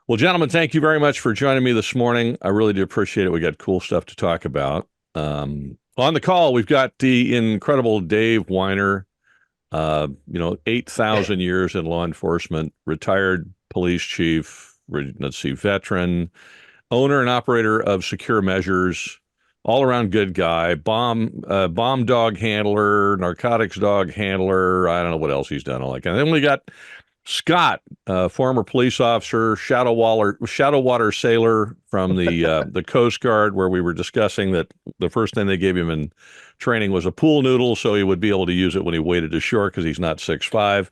Well, gentlemen, thank you very much for joining me this morning. I really do appreciate it. We got cool stuff to talk about. On the call, we've got the incredible Dave Weiner, 8,000 years in law enforcement, retired police chief, let's see, veteran, owner and operator of Secure Measures, all around good guy, bomb dog handler, narcotics dog handler. I don't know what else he's done. All that kind of. Then we got Scott, former police officer, shadow water sailor from the Coast Guard, where we were discussing that the first thing they gave him in training was a pool noodle, so he would be able to use it when he waded ashore because he's not 6'5".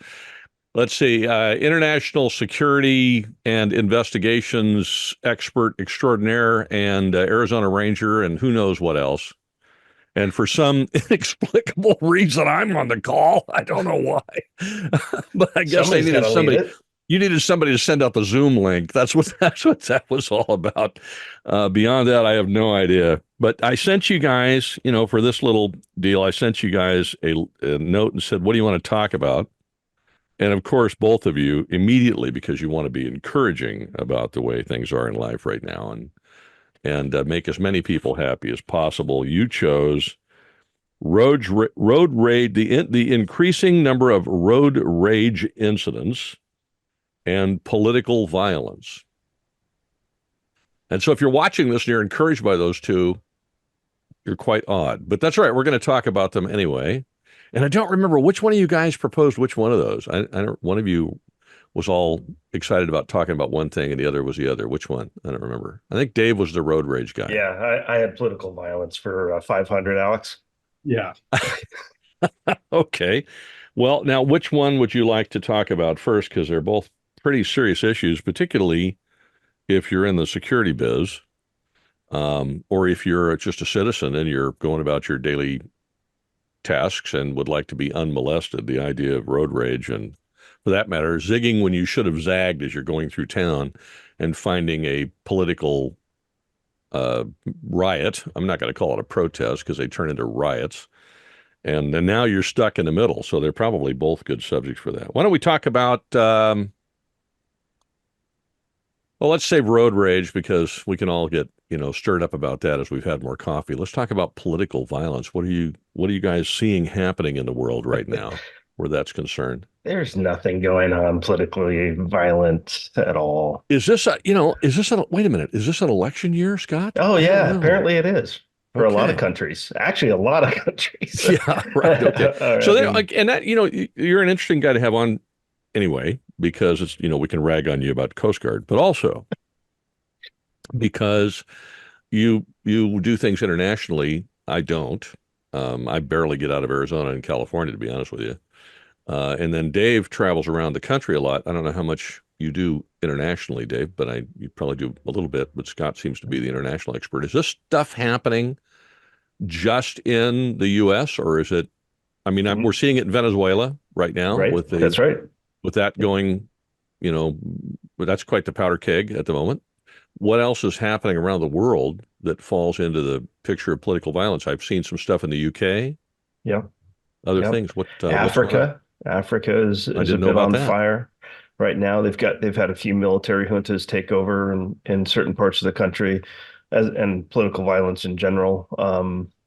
Let's see, international security and investigations expert extraordinaire and Arizona Ranger and who knows what else. And for some inexplicable reason, I'm on the call. I don't know why, but I guess I needed somebody. You needed somebody to send out the Zoom link. That's what that was all about. Beyond that, I have no idea. But I sent you guys, for this little deal, I sent you guys a note and said, "What do you want to talk about?" And of course, both of you immediately, because you want to be encouraging about the way things are in life right now, and make as many people happy as possible. You chose road rage, the increasing number of road rage incidents and political violence. And so if you're watching this and you're encouraged by those two, you're quite odd. But that's all right. We're going to talk about them anyway. And I don't remember which one of you guys proposed which one of those. I don't. One of you was all excited about talking about one thing and the other was the other. Which one? I don't remember. I think Dave was the road rage guy. Yeah, I had political violence for 500, Alex. Yeah. Okay. Well, now, which one would you like to talk about first? Because they're both pretty serious issues, particularly if you're in the security biz, or if you're just a citizen and you're going about your daily tasks and would like to be unmolested. The idea of road rage and, for that matter, zigging when you should have zagged as you're going through town and finding a political riot. I'm not going to call it a protest because they turn into riots. And now you're stuck in the middle. So they're probably both good subjects for that. Why don't we talk about, well, let's save road rage because we can all get, stirred up about that as we've had more coffee. Let's talk about political violence. What are you guys seeing happening in the world right now where that's concerned? There's nothing going on politically violent at all. Wait a minute. Is this an election year, Scott? Oh, yeah, apparently it is for a lot of countries. Actually, a lot of countries. Yeah, right. Okay. So you're an interesting guy to have on anyway, because it's, we can rag on you about Coast Guard, but also because you do things internationally. I don't. I barely get out of Arizona and California, to be honest with you. And then Dave travels around the country a lot. I don't know how much you do internationally, Dave, but you probably do a little bit. But Scott seems to be the international expert. Is this stuff happening just in the U.S. or is it? I mean, we're seeing it in Venezuela right now. Right. That's right. With that going, that's quite the powder keg at the moment. What else is happening around the world that falls into the picture of political violence? I've seen some stuff in the UK. Yeah. Other things. Africa is a bit on fire right now. They've had a few military juntas take over in certain parts of the country, and political violence in general,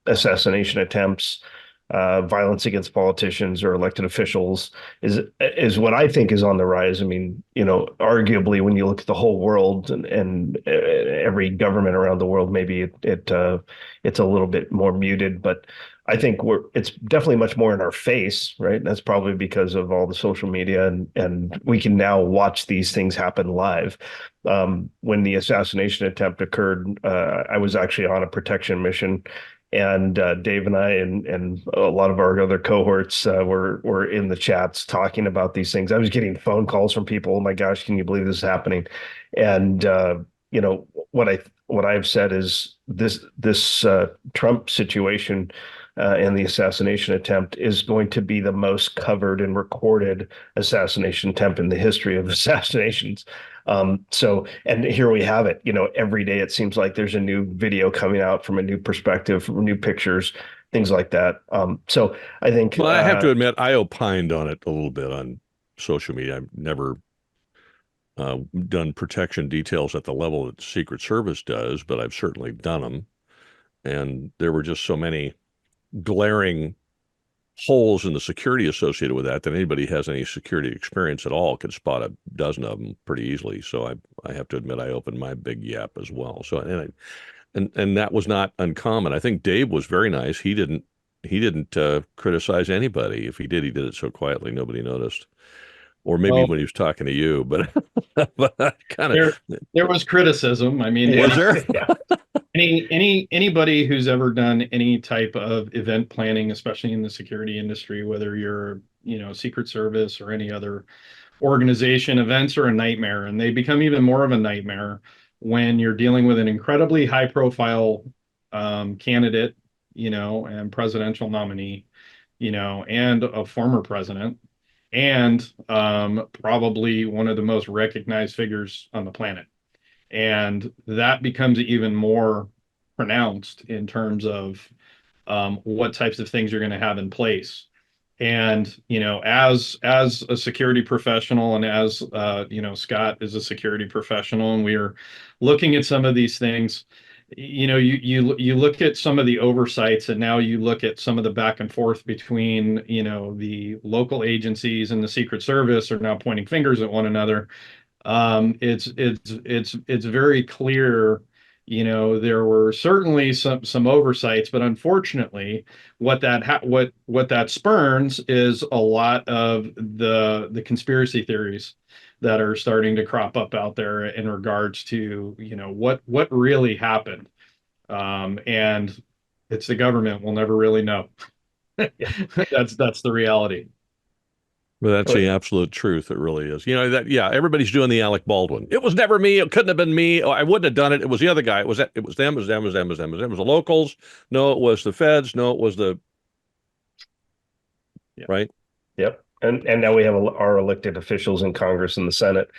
assassination attempts, violence against politicians or elected officials is what I think is on the rise. I mean, arguably when you look at the whole world and every government around the world, maybe it's a little bit more muted, but I think it's definitely much more in our face, right? And that's probably because of all the social media and we can now watch these things happen live. When the assassination attempt occurred, I was actually on a protection mission. And Dave and I and a lot of our other cohorts were in the chats talking about these things. I was getting phone calls from people. Oh my gosh, can you believe this is happening? And what I've said is this Trump situation and the assassination attempt is going to be the most covered and recorded assassination attempt in the history of assassinations. And here we have it. Every day it seems like there's a new video coming out from a new perspective, from new pictures, things like that. So I think. Well, I have to admit, I opined on it a little bit on social media. I've never done protection details at the level that the Secret Service does, but I've certainly done them. And there were just so many glaring holes in the security associated with that anybody who has any security experience at all could spot a dozen of them pretty easily. So I have to admit I opened my big yap as well. So and that was not uncommon. I think Dave was very nice. He didn't criticize anybody. If he did it so quietly nobody noticed. Or maybe Well, when he was talking to you, but but kind there of there was criticism. I mean, was there? Yeah. anybody who's ever done any type of event planning, especially in the security industry, whether you're, Secret Service or any other organization, events are a nightmare, and they become even more of a nightmare when you're dealing with an incredibly high profile candidate, and presidential nominee, and a former president, and probably one of the most recognized figures on the planet. And that becomes even more pronounced in terms of what types of things you're going to have in place. And as a security professional, and as Scott is a security professional, and we are looking at some of these things, you look at some of the oversights, and now you look at some of the back and forth between the local agencies and the Secret Service are now pointing fingers at one another. It's very clear. There were certainly some oversights, but unfortunately, what that spurns is a lot of the conspiracy theories that are starting to crop up out there in regards to what really happened. And it's the government. We'll never really know. Yeah. That's the reality. But that's the absolute truth. It really is. Yeah, everybody's doing the Alec Baldwin. It was never me. It couldn't have been me. Oh, I wouldn't have done it. It was the other guy. It was them. It was them. It was them. It was them. It was them. It was the locals. No, it was the feds. No, it was the Yeah. right. Yep. And now we have our elected officials in Congress and the Senate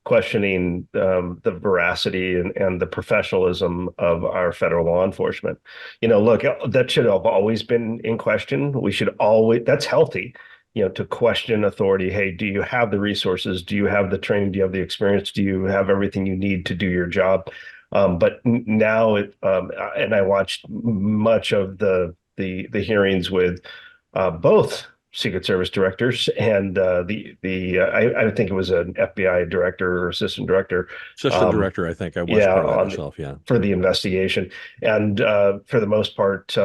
questioning the veracity and the professionalism of our federal law enforcement. Look, that should have always been in question. We should always, that's healthy, to question authority. Hey, do you have the resources? Do you have the training? Do you have the experience? Do you have everything you need to do your job? But now and I watched much of the hearings with both Secret Service directors and I think it was an FBI director or assistant director. Director, I think I was Yeah, part of that myself. Yeah. For the investigation. And for the most part,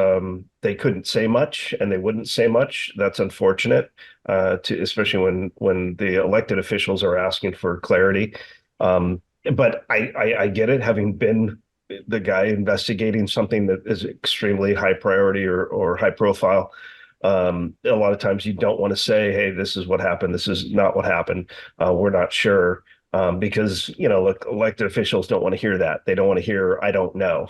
they couldn't say much and they wouldn't say much. That's unfortunate, especially when the elected officials are asking for clarity. But I get it, having been the guy investigating something that is extremely high priority or high profile. A lot of times you don't want to say, hey, this is what happened. This is not what happened. We're not sure. Because, look, elected officials don't want to hear that. They don't want to hear, I don't know.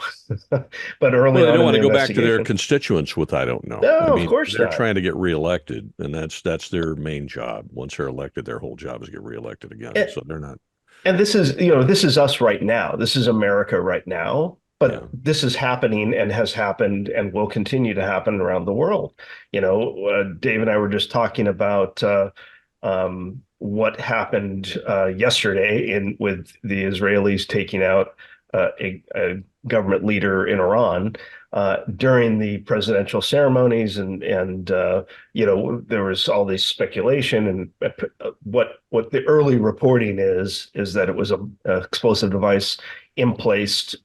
But early Well, they on don't want in to the go back to their investigation, constituents with I don't know. no, I of mean, course they're not. trying to get reelected, and that's their main job. Once they're elected, their whole job is to get reelected again. And, So they're not. and this is us right now. This is America right now. But Yeah. this is happening and has happened and will continue to happen around the world. Dave and I were just talking about what happened yesterday with the Israelis taking out a government leader in Iran during the presidential ceremonies, and there was all this speculation, and what the early reporting is that it was a explosive device emplaced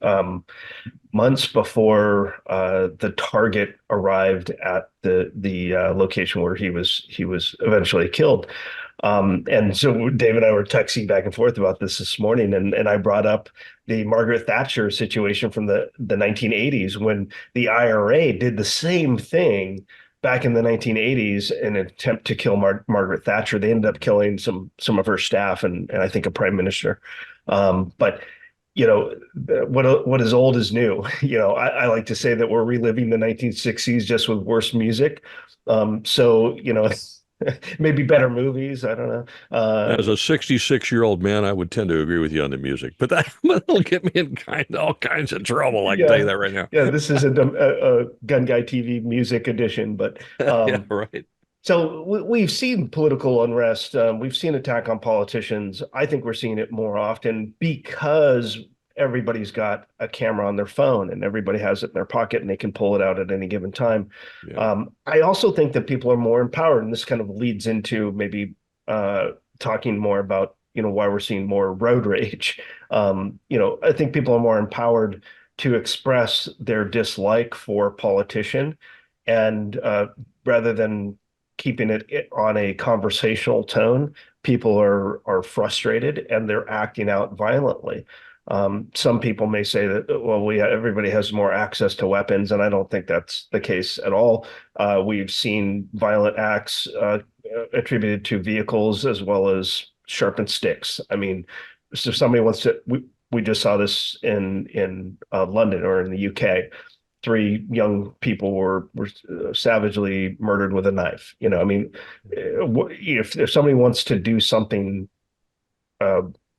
months before the target arrived at the location where he was eventually killed. And so Dave and I were texting back and forth about this morning, and I brought up the Margaret Thatcher situation from the 1980s when the IRA did the same thing back in the 1980s in an attempt to kill Margaret Thatcher. They ended up killing some of her staff and I think a prime minister. But what is old is new. I like to say that we're reliving the 1960s just with worse music. So maybe better movies. I don't know. As a 66-year-old man, I would tend to agree with you on the music, but that'll get me in all kinds of trouble. I can tell you that right now. Yeah, this is a Gun Guy TV music edition, but Yeah, right. So we've seen political unrest. We've seen attack on politicians. I think we're seeing it more often because everybody's got a camera on their phone and everybody has it in their pocket and they can pull it out at any given time. Yeah. I also think that people are more empowered, and this kind of leads into maybe talking more about why we're seeing more road rage. I think people are more empowered to express their dislike for a politician, and rather than keeping it on a conversational tone, people are frustrated and they're acting out violently. Some people may say that, well, everybody has more access to weapons, and I don't think that's the case at all. We've seen violent acts attributed to vehicles as well as sharpened sticks. I mean, so if somebody wants to, we just saw this in London or in the UK. Three young people were savagely murdered with a knife. I mean, if somebody wants to do something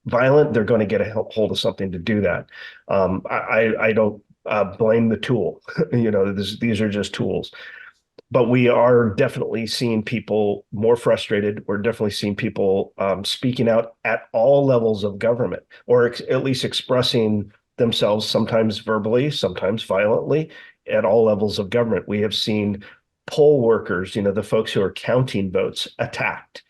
violent, they're going to get a hold of something to do that. I don't blame the tool. These are just tools. But we are definitely seeing people more frustrated. We're definitely seeing people speaking out at all levels of government, or at least expressing themselves, sometimes verbally, sometimes violently, at all levels of government. We have seen poll workers, the folks who are counting votes, attacked,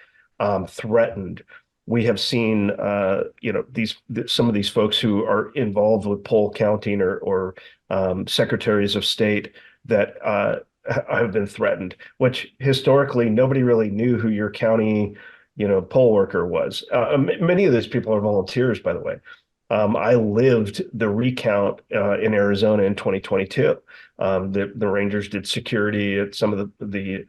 threatened. We have seen, some of these folks who are involved with poll counting or secretaries of state that have been threatened, which historically nobody really knew who your county, poll worker was. Many of those people are volunteers, by the way. I lived the recount in Arizona in 2022. The Rangers did security at some of the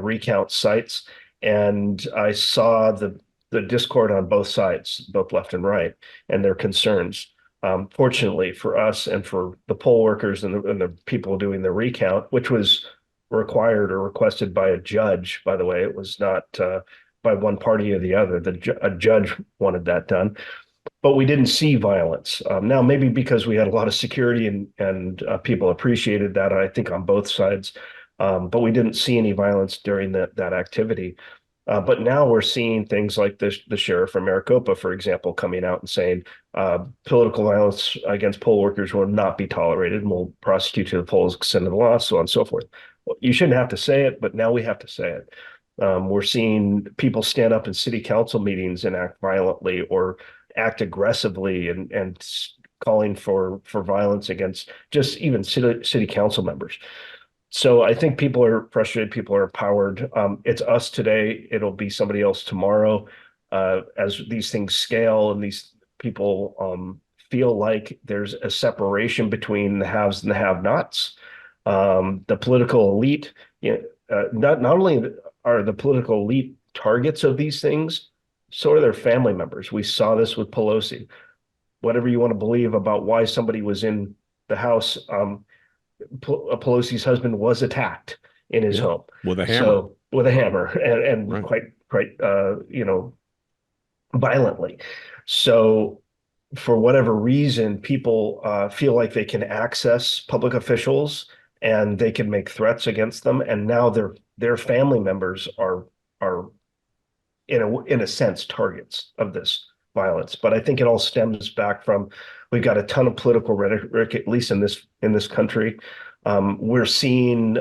recount sites, and I saw the discord on both sides, both left and right, and their concerns. Fortunately for us and for the poll workers and the people doing the recount, which was required or requested by a judge, by the way, it was not by one party or the other. A judge wanted that done. But we didn't see violence. Now, maybe because we had a lot of security and people appreciated that, I think, on both sides. But we didn't see any violence during that activity. But now we're seeing things like the sheriff from Maricopa, for example, coming out and saying political violence against poll workers will not be tolerated and will prosecute to the fullest extent of the law, so on and so forth. Well, you shouldn't have to say it, but now we have to say it. We're seeing people stand up in city council meetings and act violently or act aggressively and calling for violence against just even city council members. So I think people are frustrated. People are empowered. It's us today. It'll be somebody else tomorrow. As these things scale and these people feel like there's a separation between the haves and the have-nots. The political elite, not only are the political elite targets of these things, so are their family members. We saw this with Pelosi. Whatever you want to believe about why somebody was in the House, Pelosi's husband was attacked in his home with a hammer. So with a hammer and right. quite violently. So for whatever reason, people feel like they can access public officials and they can make threats against them. And now their family members are in a sense targets of this violence. But I think it all stems back from we've got a ton of political rhetoric, at least in this country. We're seeing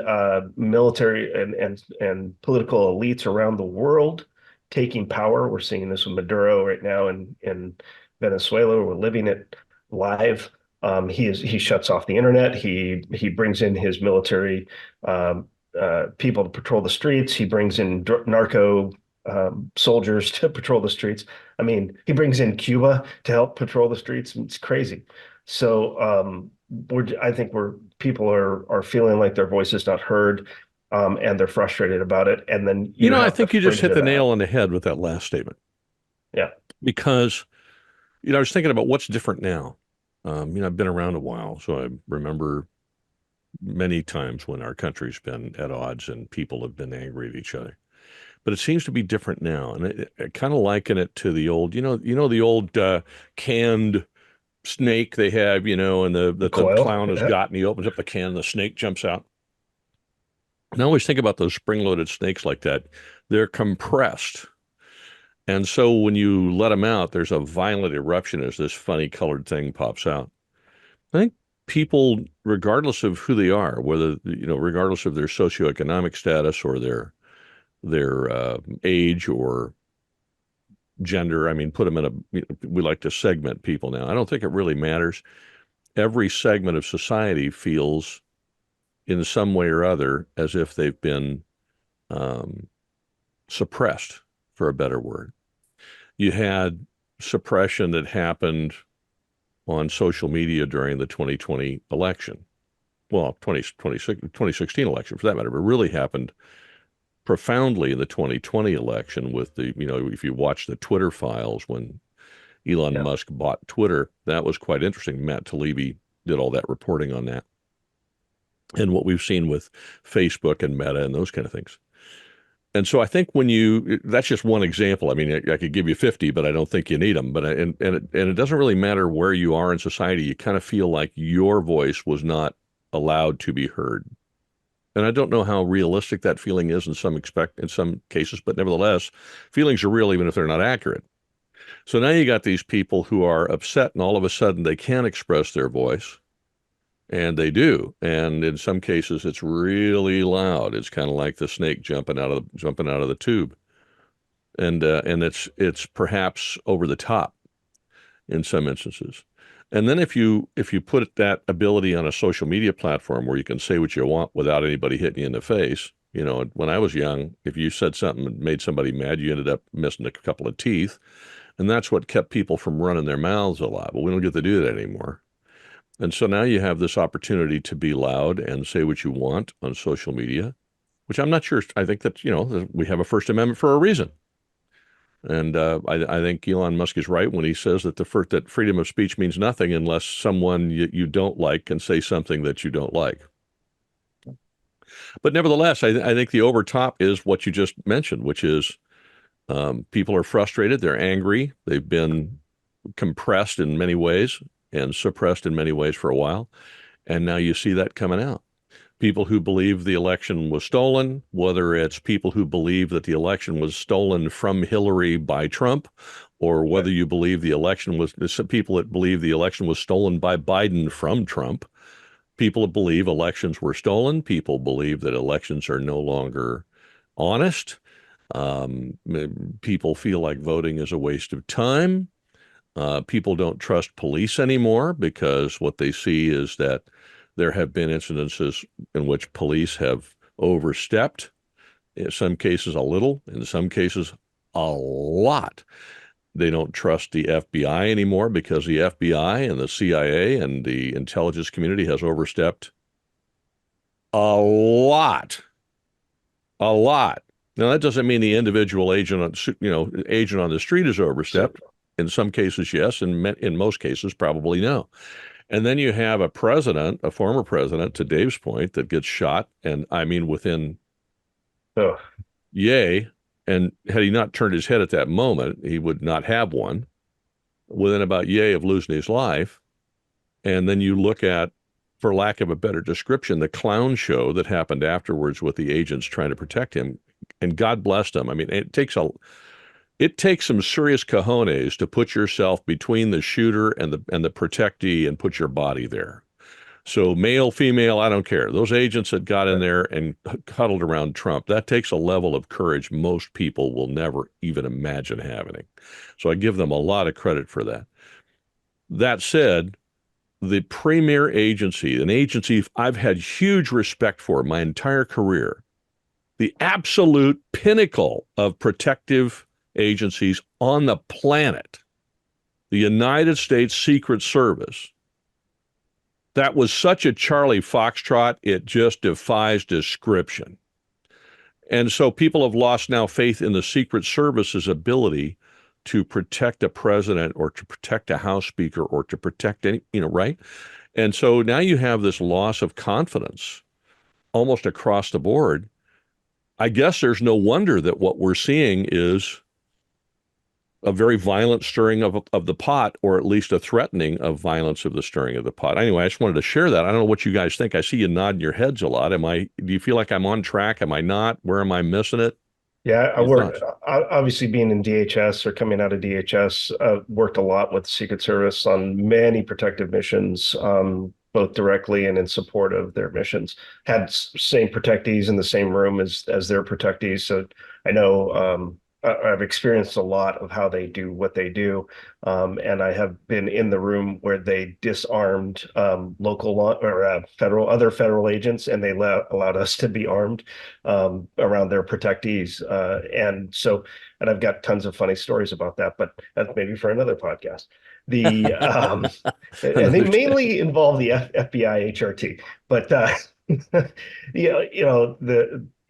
military and political elites around the world taking power. We're seeing this with Maduro right now in Venezuela. We're living it live. He shuts off the internet. He brings in his military people to patrol the streets. He brings in narco soldiers to patrol the streets. I mean, he brings in Cuba to help patrol the streets. It's crazy. So I think people are feeling like their voice is not heard, and they're frustrated about it. And then I think you just hit the nail on the head with that last statement. Yeah, because I was thinking about what's different now. I've been around a while, so I remember many times when our country's been at odds and people have been angry at each other. But it seems to be different now, and I kind of liken it to the old, the old canned snake they have, and the clown has got, and he opens up the can, and the snake jumps out. And I always think about those spring-loaded snakes like that. They're compressed. And so when you let them out, there's a violent eruption as this funny colored thing pops out. I think people, regardless of who they are, whether, regardless of their socioeconomic status or their age or gender, I mean, put them in we like to segment people now. I don't think it really matters. Every segment of society feels in some way or other as if they've been um, suppressed, for a better word. You had suppression that happened on social media during the 2020 election. Well, 2016 election for that matter, but really happened profoundly in the 2020 election with if you watch the Twitter files when Elon Musk bought Twitter, that was quite interesting. Matt Taibbi did all that reporting on that. And what we've seen with Facebook and Meta and those kind of things. And so I think that's just one example. I mean, I could give you 50, but I don't think you need them. But and it doesn't really matter where you are in society. You kind of feel like your voice was not allowed to be heard. And I don't know how realistic that feeling is in some cases, but nevertheless, feelings are real even if they're not accurate. So now you got these people who are upset, and all of a sudden they can't express their voice. And they do, and in some cases it's really loud. It's kind of like the snake jumping out of the tube, and it's perhaps over the top in some instances. And then if you put that ability on a social media platform where you can say what you want without anybody hitting you in the face, when I was young, if you said something that made somebody mad, you ended up missing a couple of teeth, and that's what kept people from running their mouths a lot. But we don't get to do that anymore. And so now you have this opportunity to be loud and say what you want on social media, which I'm not sure. I think that, we have a First Amendment for a reason. And I think Elon Musk is right when he says that that freedom of speech means nothing unless someone you don't like can say something that you don't like. But nevertheless, I think the overtop is what you just mentioned, which is people are frustrated. They're angry. They've been compressed in many ways and suppressed in many ways for a while. And now you see that coming out. People who believe the election was stolen, whether it's people who believe that the election was stolen from Hillary by Trump, or whether you believe people that believe the election was stolen by Biden from Trump. People that believe elections were stolen. People believe that elections are no longer honest. People feel like voting is a waste of time. People don't trust police anymore because what they see is that there have been incidences in which police have overstepped, in some cases a little, in some cases a lot. They don't trust the FBI anymore because the FBI and the CIA and the intelligence community has overstepped a lot. A lot. Now, that doesn't mean the individual agent on the street is overstepped. In some cases, yes. In most cases, probably no. And then you have a former president, to Dave's point, that gets shot. And I mean, within yay. And had he not turned his head at that moment, he would not have one. Within about yay of losing his life. And then you look at, for lack of a better description, the clown show that happened afterwards with the agents trying to protect him. And God bless them. I mean, it takes some serious cojones to put yourself between the shooter and the protectee and put your body there. So male, female, I don't care. Those agents that got in there and huddled around Trump, that takes a level of courage most people will never even imagine having. So I give them a lot of credit for that. That said, the premier agency, an agency I've had huge respect for my entire career, the absolute pinnacle of protective agencies on the planet, the United States Secret Service, that was such a Charlie Foxtrot, it just defies description. And so people have lost now faith in the Secret Service's ability to protect a president or to protect a House Speaker or to protect any, right? And so now you have this loss of confidence almost across the board. I guess there's no wonder that what we're seeing is a very violent stirring of the pot, or at least a threatening of violence of the stirring of the pot. Anyway, I just wanted to share that. I don't know what you guys think. I see you nodding your heads a lot. Do you feel like I'm on track? Am I not? Where am I missing it? Yeah, I Your worked, thoughts? obviously being in DHS or coming out of DHS, worked a lot with the Secret Service on many protective missions, both directly and in support of their missions. Had same protectees in the same room as their protectees. So I know, I've experienced a lot of how they do what they do. And I have been in the room where they disarmed local law or other federal agents, and they allowed us to be armed around their protectees. And I've got tons of funny stories about that, but that's maybe for another podcast. The and they Another mainly involve the FBI HRT, but the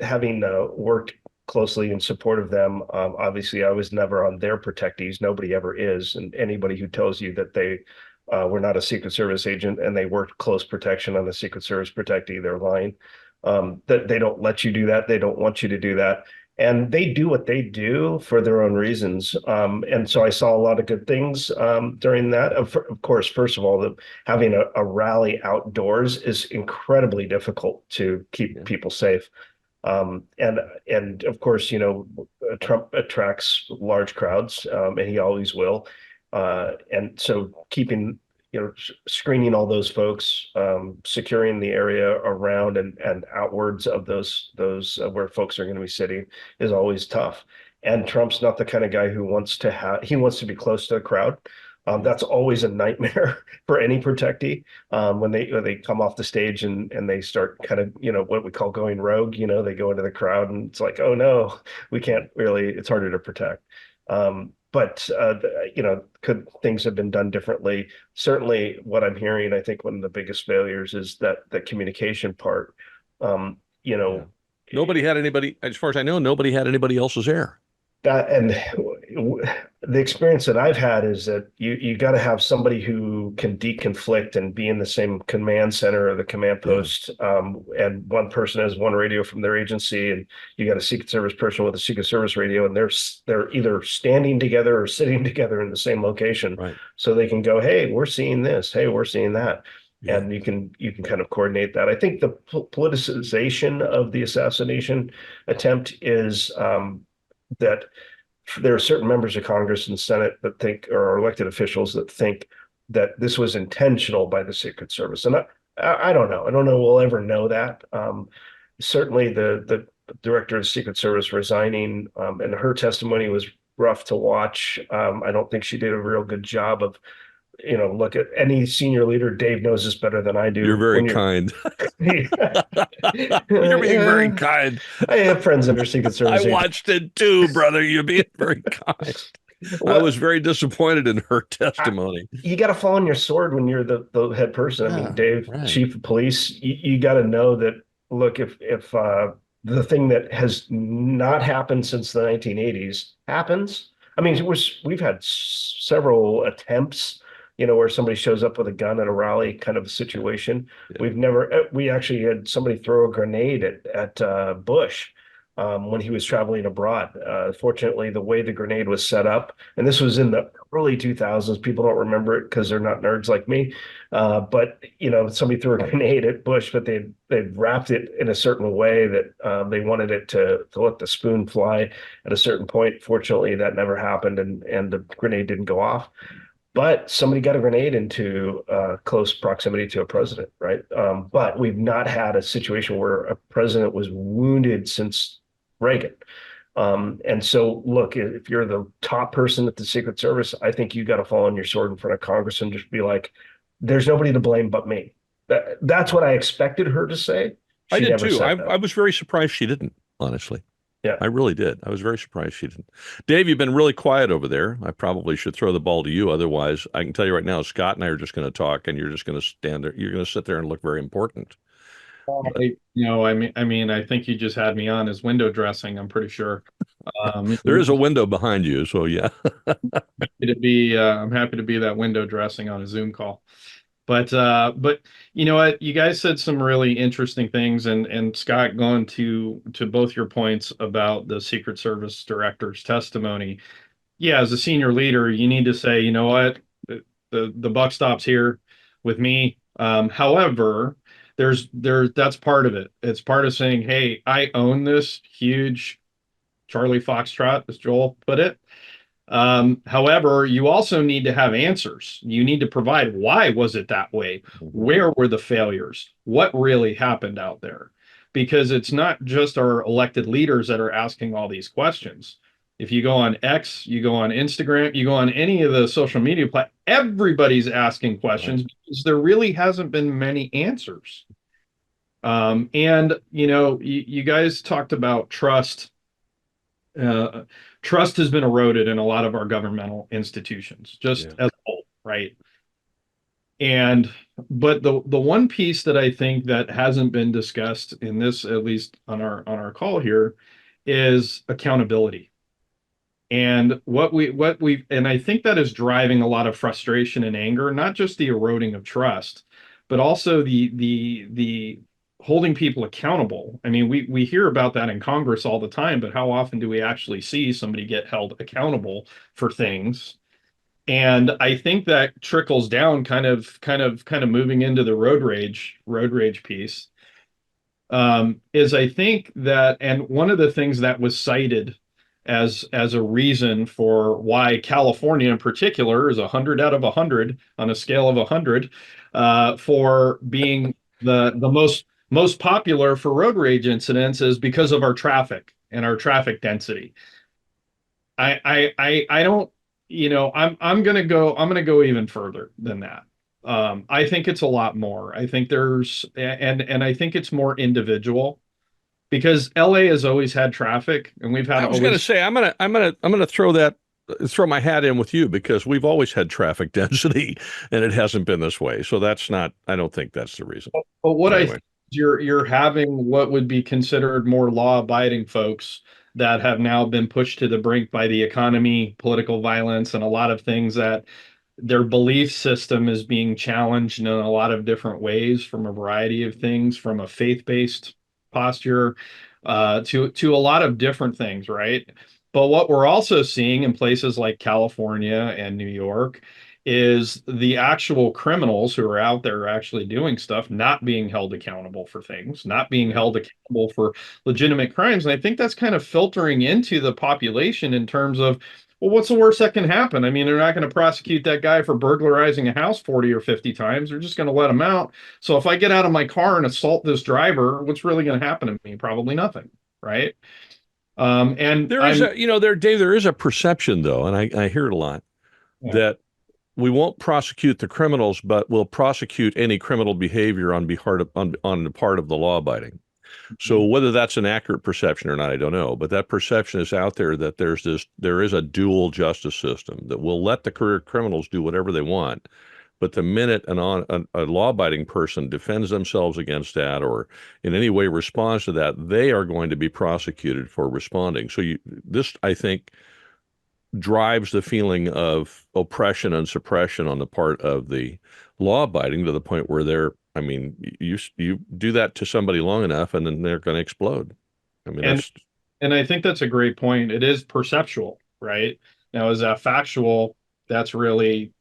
having worked closely in support of them. Obviously, I was never on their protectees. Nobody ever is, and anybody who tells you that they were not a Secret Service agent and they worked close protection on the Secret Service protectee, they're lying. That they don't let you do that. They don't want you to do that. And they do what they do for their own reasons. And so I saw a lot of good things during that. Of course, first of all, having a rally outdoors is incredibly difficult to keep people safe. And of course, Trump attracts large crowds, and he always will. And so keeping, screening all those folks, securing the area around and outwards of those where folks are going to be sitting is always tough. And Trump's not the kind of guy who he wants to be close to the crowd. That's always a nightmare for any protectee when they come off the stage and they start kind of, what we call going rogue. They go into the crowd and it's like, oh no, we can't really. It's harder to protect. But could things have been done differently? Certainly, what I'm hearing, I think one of the biggest failures is that the communication part. Yeah. Nobody had anybody, as far as I know, nobody had anybody else's air. That and the experience that I've had is that you got to have somebody who can deconflict and be in the same command center or the command post. And one person has one radio from their agency, and you got a Secret Service person with a Secret Service radio, and they're either standing together or sitting together in the same location, right? So they can go, hey, we're seeing this, hey, we're seeing that. Yeah. And you can kind of coordinate that. I think the politicization of the assassination attempt is that there are certain members of Congress and Senate that think, or elected officials that think that this was intentional by the Secret Service. And I don't know. I don't know we'll ever know that. Certainly the director of the Secret Service resigning, and her testimony was rough to watch. I don't think she did a real good job of, look at any senior leader. Dave knows this better than I do. You're very kind. You're being very kind. I have friends that are Secret Service. I watched it too, brother. You're being very kind. Well, I was very disappointed in her testimony. You got to fall on your sword when you're the head person. I mean, Dave, right. Chief of police, you got to know that, look, if the thing that has not happened since the 1980s happens, I mean, we've had several attempts, where somebody shows up with a gun at a rally kind of a situation. Yeah. We actually had somebody throw a grenade at Bush when he was traveling abroad. Fortunately, the way the grenade was set up, and this was in the early 2000s, people don't remember it because they're not nerds like me. But somebody threw a grenade at Bush, but they wrapped it in a certain way that they wanted it to let the spoon fly at a certain point. Fortunately, that never happened, and the grenade didn't go off. But somebody got a grenade into close proximity to a president, right? But we've not had a situation where a president was wounded since Reagan. And so, look, if you're the top person at the Secret Service, I think you got to fall on your sword in front of Congress and just be like, there's nobody to blame but me. That's what I expected her to say. I did too. I was very surprised she didn't, honestly. Yeah, I really did. I was very surprised she didn't. Dave, you've been really quiet over there. I probably should throw the ball to you. Otherwise, I can tell you right now, Scott and I are just going to talk, and you're just going to stand there. You're going to sit there and look very important. I think you just had me on as window dressing. I'm pretty sure. There is a window behind you, so yeah. I'm happy to be that window dressing on a Zoom call. But you know what? You guys said some really interesting things, and Scott, going to both your points about the Secret Service director's testimony, yeah, as a senior leader, you need to say, you know what, the buck stops here with me. However, that's part of it. It's part of saying, hey, I own this huge Charlie Foxtrot, as Joel put it. However, you also need to have answers. You need to provide why was it that way? Where were the failures? What really happened out there? Because it's not just our elected leaders that are asking all these questions. If you go on X, you go on Instagram, you go on any of the social media platforms, everybody's asking questions because there really hasn't been many answers. And you guys talked about trust. Uh, Trust has been eroded in a lot of our governmental institutions, just as a whole, right? And but the one piece that I think that hasn't been discussed in this, at least on our call here, is accountability. And and I think that is driving a lot of frustration and anger, not just the eroding of trust, but also the holding people accountable. I mean, we hear about that in Congress all the time, but how often do we actually see somebody get held accountable for things? And I think that trickles down kind of moving into the road rage piece. Is I think that, and one of the things that was cited as a reason for why California in particular is 100 out of 100 on a scale of 100 for being the most popular for road rage incidents is because of our traffic and our traffic density. I don't, I'm gonna go even further than that. I think it's a lot more. I think and I think it's more individual because LA has always had traffic, and we've had I was going to always. say I'm going to throw my hat in with you because we've always had traffic density and it hasn't been this way. So that's not. I don't think that's the reason. But what I Anyway, think is you're having what would be considered more law-abiding folks that have now been pushed to the brink by the economy, political violence, and a lot of things that their belief system is being challenged in a lot of different ways from a variety of things, from a faith-based posture to a lot of different things, right? But what we're also seeing in places like California and New York is the actual criminals who are out there actually doing stuff not being held accountable for things, not being held accountable for legitimate crimes. And I think that's kind of filtering into the population in terms of, well, what's the worst that can happen? I mean, they're not going to prosecute that guy for burglarizing a house 40 or 50 times. They're just going to let him out. So if I get out of my car and assault this driver, what's really going to happen to me? Probably nothing, right? And there is I'm Dave, there is a perception though, and I hear it a lot yeah. that we won't prosecute the criminals, but we'll prosecute any criminal behavior on the part of the law abiding. So whether that's an accurate perception or not, I don't know. But that perception is out there that there is a dual justice system that will let the career criminals do whatever they want. But the minute a law-abiding person defends themselves against that or in any way responds to that, they are going to be prosecuted for responding. So this, I think, drives the feeling of oppression and suppression on the part of the law-abiding to the point where I mean, you do that to somebody long enough, and then they're going to explode. I mean, and that's and I think that's a great point. It is perceptual, right? Now, is that factual? That's really,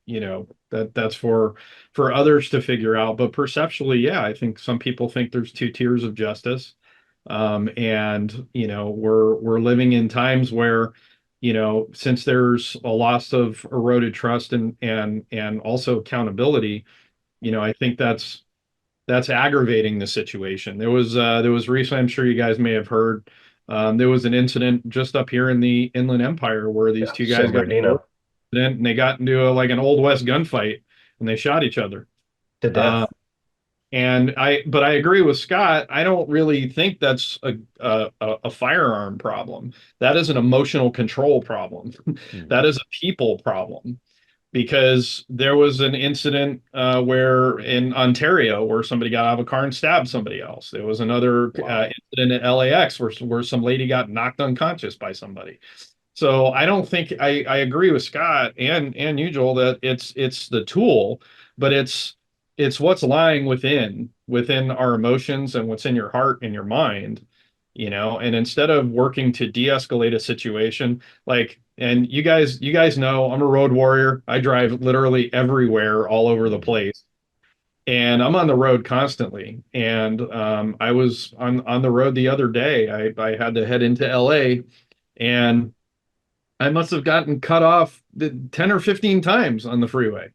that's for others to figure out. But perceptually, yeah, I think some people think there's two tiers of justice. And we're living in times where, since there's a loss of eroded trust and also accountability, I think that's aggravating the situation. There was recently, I'm sure you guys may have heard, there was an incident just up here in the Inland Empire where these two guys San got Bernardino and they got into like an Old West gunfight and they shot each other. to Uh, death. but I agree with Scott. I don't really think that's a firearm problem. That is an emotional control problem. That is a people problem because there was an incident where in Ontario where somebody got out of a car and stabbed somebody else. There was another incident at LAX where some lady got knocked unconscious by somebody. So I don't think I agree with Scott and you, Joel, that it's the tool, but it's what's lying within our emotions and what's in your heart and your mind, and instead of working to de-escalate a situation, like And you guys know I'm a road warrior. I drive literally everywhere, all over the place, and I'm on the road constantly. And I was on the road the other day. I had to head into LA, and I must have gotten cut off 10 or 15 times on the freeway.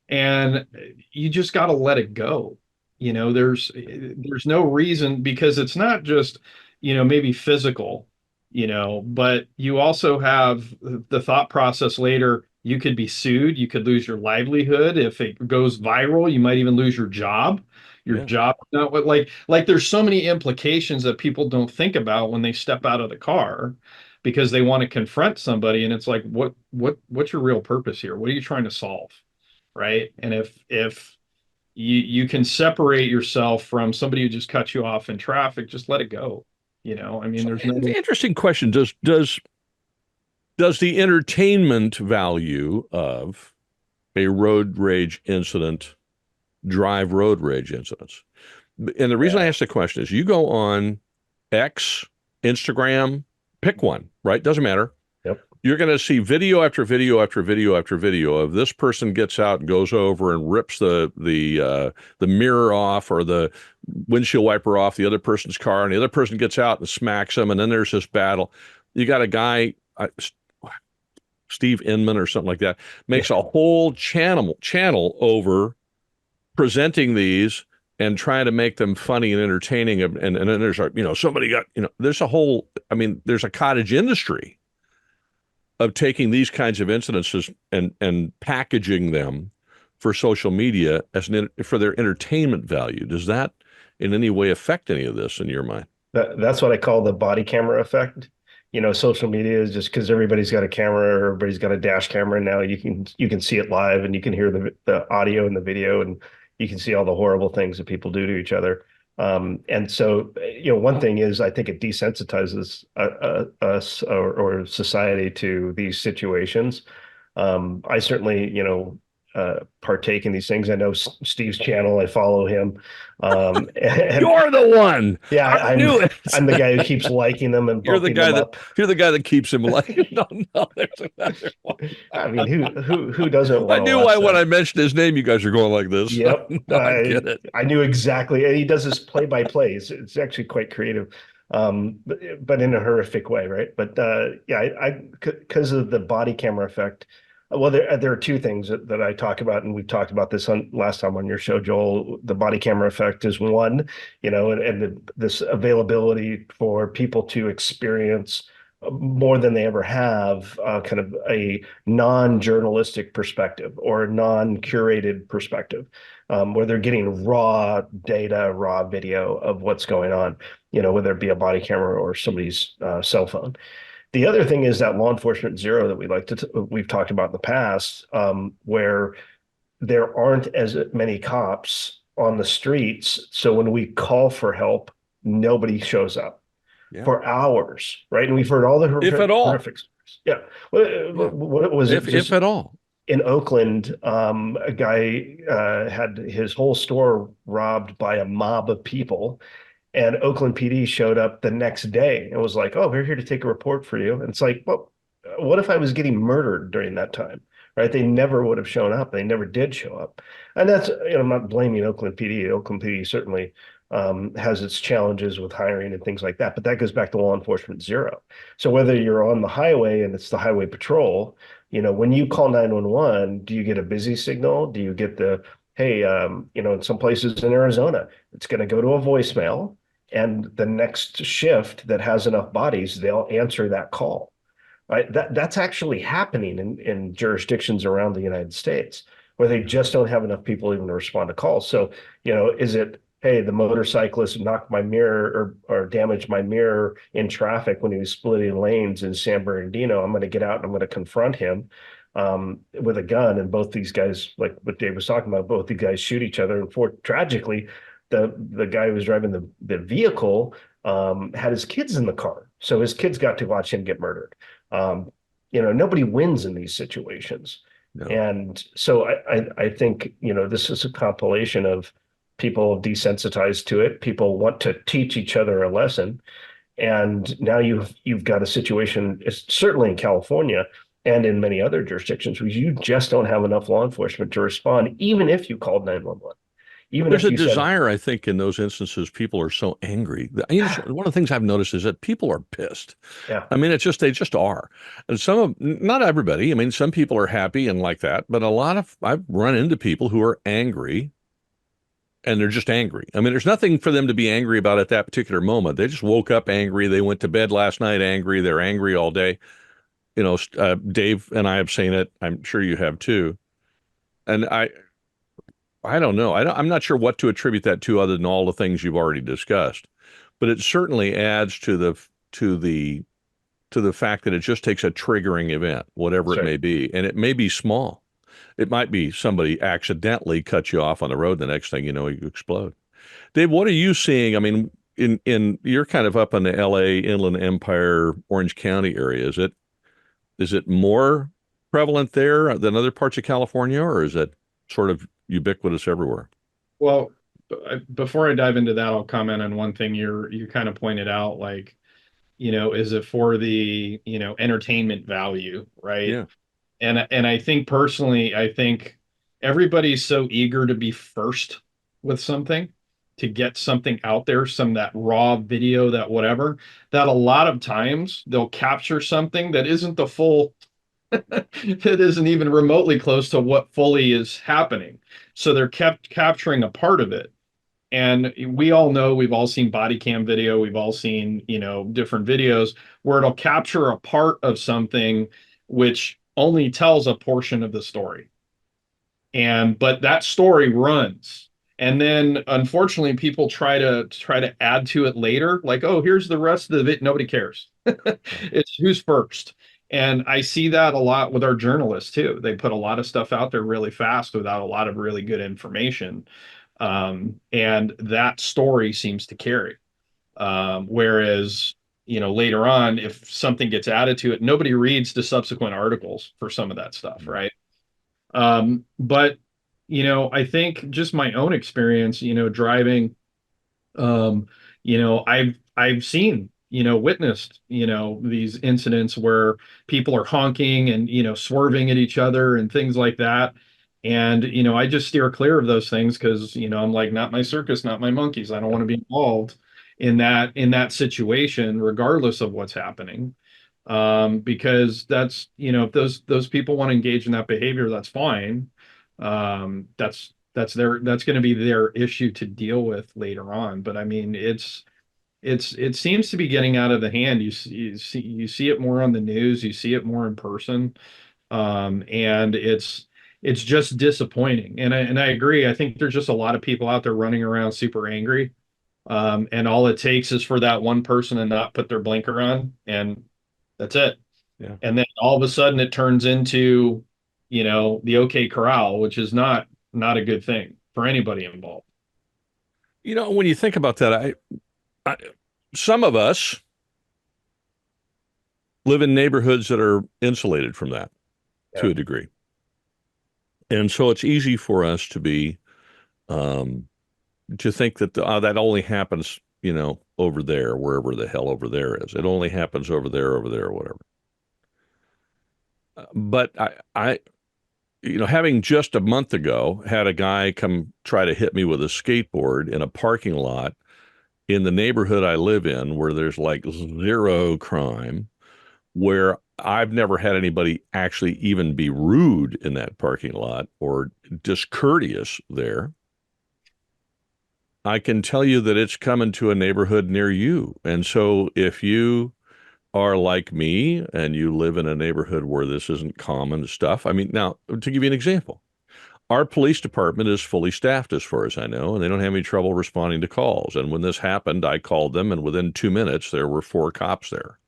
And you just got to let it go. There's no reason, because it's not just, maybe physical, but you also have the thought process later. You could be sued, you could lose your livelihood. If it goes viral, you might even lose your job. Your Yeah. job, not what, like there's so many implications that people don't think about when they step out of the car, because they want to confront somebody. And it's like, what's your real purpose here? What are you trying to solve? Right. And if you can separate yourself from somebody who just cut you off in traffic, just let it go. I mean, So, there's no. interesting question. Does the entertainment value of a road rage incident drive road rage incidents? And the reason I ask the question is, you go on X, Instagram, pick one, right? Doesn't matter. Yep. You're going to see video after video after video after video of this person gets out and goes over and rips the mirror off, or the windshield wiper off the other person's car, and the other person gets out and smacks them, and then there's this battle. You got a guy, Steve Inman or something like that, makes a whole channel over presenting these and trying to make them funny and entertaining. And then there's somebody got, there's a whole, there's a cottage industry of taking these kinds of incidences and packaging them for social media for their entertainment value. Does that in any way affect any of this in your mind? That's what I call the body camera effect. Social media is just because everybody's got a camera, or everybody's got a dash camera. And now you can see it live, and you can hear the audio and the video, and you can see all the horrible things that people do to each other. And so, one thing is, I think it desensitizes us or society to these situations. I certainly, partake in these things. I know Steve's channel. I follow him. And, You're the one. Yeah, I knew it. I'm the guy who keeps liking them and you're the guy them up. You're the guy that keeps him liking. No, there's another one. I mean, who doesn't want I knew why when I mentioned his name, you guys are going like this. Yep. No, I get it. I knew exactly. And he does this play-by-play. It's actually quite creative, but in a horrific way, right? But because of the body camera effect. Well, there are two things that I talk about, and we've talked about this last time on your show, Joel. The body camera effect is one, this availability for people to experience more than they ever have, kind of a non-journalistic perspective or a non-curated perspective, where they're getting raw data, raw video of what's going on, whether it be a body camera or somebody's cell phone. The other thing is that law enforcement zero that we've talked about in the past, where there aren't as many cops on the streets. So when we call for help, nobody shows up for hours, right? And we've heard all the horrific stories. Yeah. What was it? If at all. In Oakland, a guy had his whole store robbed by a mob of people. And Oakland PD showed up the next day and was like, "Oh, we're here to take a report for you." And it's like, well, what if I was getting murdered during that time, right? They never would have shown up. They never did show up. And that's, I'm not blaming Oakland PD. Oakland PD certainly has its challenges with hiring and things like that. But that goes back to law enforcement zero. So whether you're on the highway and it's the highway patrol, when you call 911, do you get a busy signal? Do you get the, hey, in some places in Arizona, it's going to go to a voicemail. And the next shift that has enough bodies, they'll answer that call, right? That's actually happening in jurisdictions around the United States, where they just don't have enough people even to respond to calls. So, is it, hey, the motorcyclist knocked my mirror or damaged my mirror in traffic when he was splitting lanes in San Bernardino? I'm going to get out and I'm going to confront him with a gun. And both these guys, like what Dave was talking about, both these guys shoot each other. And tragically, the guy who was driving the vehicle had his kids in the car. So his kids got to watch him get murdered. Nobody wins in these situations. No. And so I think, this is a compilation of people desensitized to it. People want to teach each other a lesson. And now you've got a situation, it's certainly in California and in many other jurisdictions, where you just don't have enough law enforcement to respond, even if you called 911. Even There's if a you said, desire, I think, in those instances, people are so angry. One of the things I've noticed is that people are pissed. yeah, I mean, they just are. And not everybody, I mean, some people are happy and like that, but I've run into people who are angry and they're just angry. I mean, there's nothing for them to be angry about at that particular moment. They just woke up angry. They went to bed last night angry. They're angry all day. Dave and I have seen it. I'm sure you have too. And I don't know. I'm not sure what to attribute that to other than all the things you've already discussed. But it certainly adds to the fact that it just takes a triggering event, whatever it sorry. may be, and it may be small. It might be somebody accidentally cut you off on the road. The next thing you know, you explode. Dave, what are you seeing? I mean, in you're kind of up in the L.A. Inland Empire, Orange County area. Is it more prevalent there than other parts of California, or is it sort of ubiquitous everywhere? Well, before I dive into that, I'll comment on one thing you kind of pointed out, like, is it for the, entertainment value, right? Yeah. And I think personally, I think everybody's so eager to be first with something, to get something out there, that raw video, that whatever, that a lot of times they'll capture something that isn't the full that isn't even remotely close to what fully is happening. So they're kept capturing a part of it. And we all know, we've all seen body cam video, we've all seen, different videos where it'll capture a part of something which only tells a portion of the story. But that story runs. And then unfortunately people try to add to it later, like, oh, here's the rest of it. Nobody cares. It's who's first. And I see that a lot with our journalists too. They put a lot of stuff out there really fast without a lot of really good information. And that story seems to carry. Whereas, later on, if something gets added to it, nobody reads the subsequent articles for some of that stuff, right? But, I think just my own experience, driving, um, I've seen, witnessed, these incidents where people are honking and, swerving at each other and things like that. And, I just steer clear of those things because, I'm like, not my circus, not my monkeys. I don't want to be involved in that situation, regardless of what's happening. Because that's, if those people want to engage in that behavior, that's fine. That's going to be their issue to deal with later on. But I mean, it seems to be getting out of the hand. You see it more on the news, you see it more in person. And it's just disappointing. And I agree. I think there's just a lot of people out there running around super angry. And all it takes is for that one person to not put their blinker on, and that's it. Yeah. And then all of a sudden it turns into, the OK Corral, which is not a good thing for anybody involved. When you think about that, some of us live in neighborhoods that are insulated from that to yeah, a degree. And so it's easy for us um, to think that that only happens, over there, wherever the hell over there is. It only happens over there, whatever. But having just a month ago had a guy come try to hit me with a skateboard in a parking lot in the neighborhood I live in, where there's like zero crime, where I've never had anybody actually even be rude in that parking lot or discourteous there. I can tell you that it's coming to a neighborhood near you. And so if you are like me and you live in a neighborhood where this isn't common stuff, I mean, now, to give you an example, our police department is fully staffed as far as I know, and they don't have any trouble responding to calls. And when this happened, I called them, and within 2 minutes, there were 4 cops there.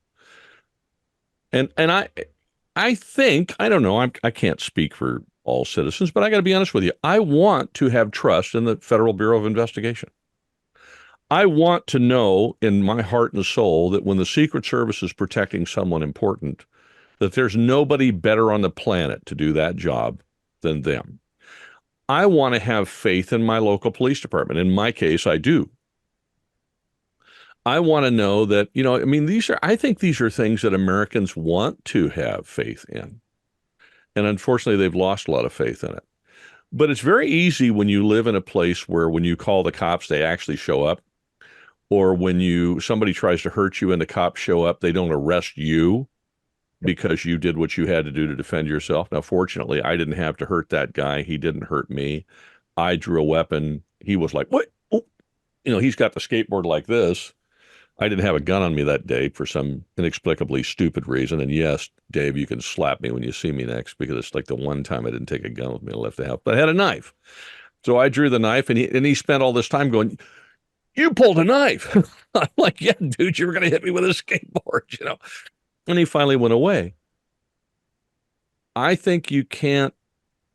And I think, I don't know, I can't speak for all citizens, but I got to be honest with you. I want to have trust in the Federal Bureau of Investigation. I want to know in my heart and soul that when the Secret Service is protecting someone important, that there's nobody better on the planet to do that job than them. I want to have faith in my local police department. In my case, I do. I want to know that, I mean, I think these are things that Americans want to have faith in. And unfortunately, they've lost a lot of faith in it. But it's very easy when you live in a place where when you call the cops, they actually show up. Or when somebody tries to hurt you and the cops show up, they don't arrest you because you did what you had to do to defend yourself. Now, fortunately, I didn't have to hurt that guy. He didn't hurt me. I drew a weapon. He was like, what? Oh. He's got the skateboard like this. I didn't have a gun on me that day for some inexplicably stupid reason. And yes, Dave, you can slap me when you see me next because it's like the one time I didn't take a gun with me. I left the house, but I had a knife. So I drew the knife, and he spent all this time going, you pulled a knife. I'm like, yeah, dude, you were going to hit me with a skateboard. And he finally went away. I think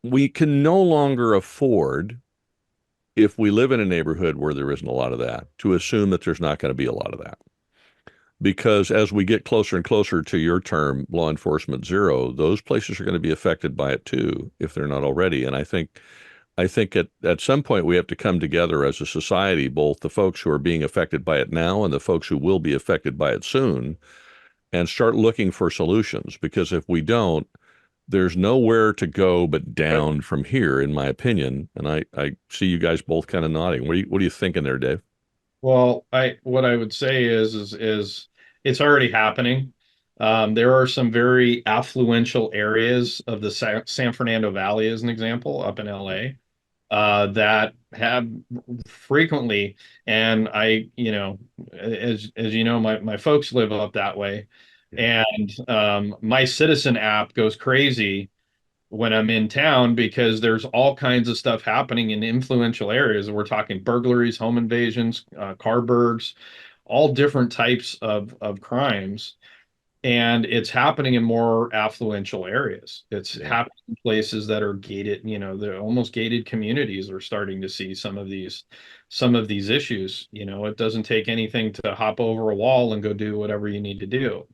we can no longer afford, if we live in a neighborhood where there isn't a lot of that, to assume that there's not going to be a lot of that. Because as we get closer and closer to your term, law enforcement zero, those places are going to be affected by it too, if they're not already. And I think at some point we have to come together as a society, both the folks who are being affected by it now and the folks who will be affected by it soon, and start looking for solutions. Because if we don't, there's nowhere to go but down from here, in my opinion. And I see you guys both kind of nodding. What are you thinking there, Dave? Well, what I would say is it's already happening. There are some very affluential areas of the San Fernando Valley, as an example, up in LA, that have frequently, and as you know, my folks live up that way, and my Citizen app goes crazy when I'm in town because there's all kinds of stuff happening in influential areas. We're talking burglaries, home invasions, car burgs, all different types of crimes. And it's happening in more affluential areas. It's happening in places that are gated, they're almost gated communities are starting to see some of these issues. It doesn't take anything to hop over a wall and go do whatever you need to do.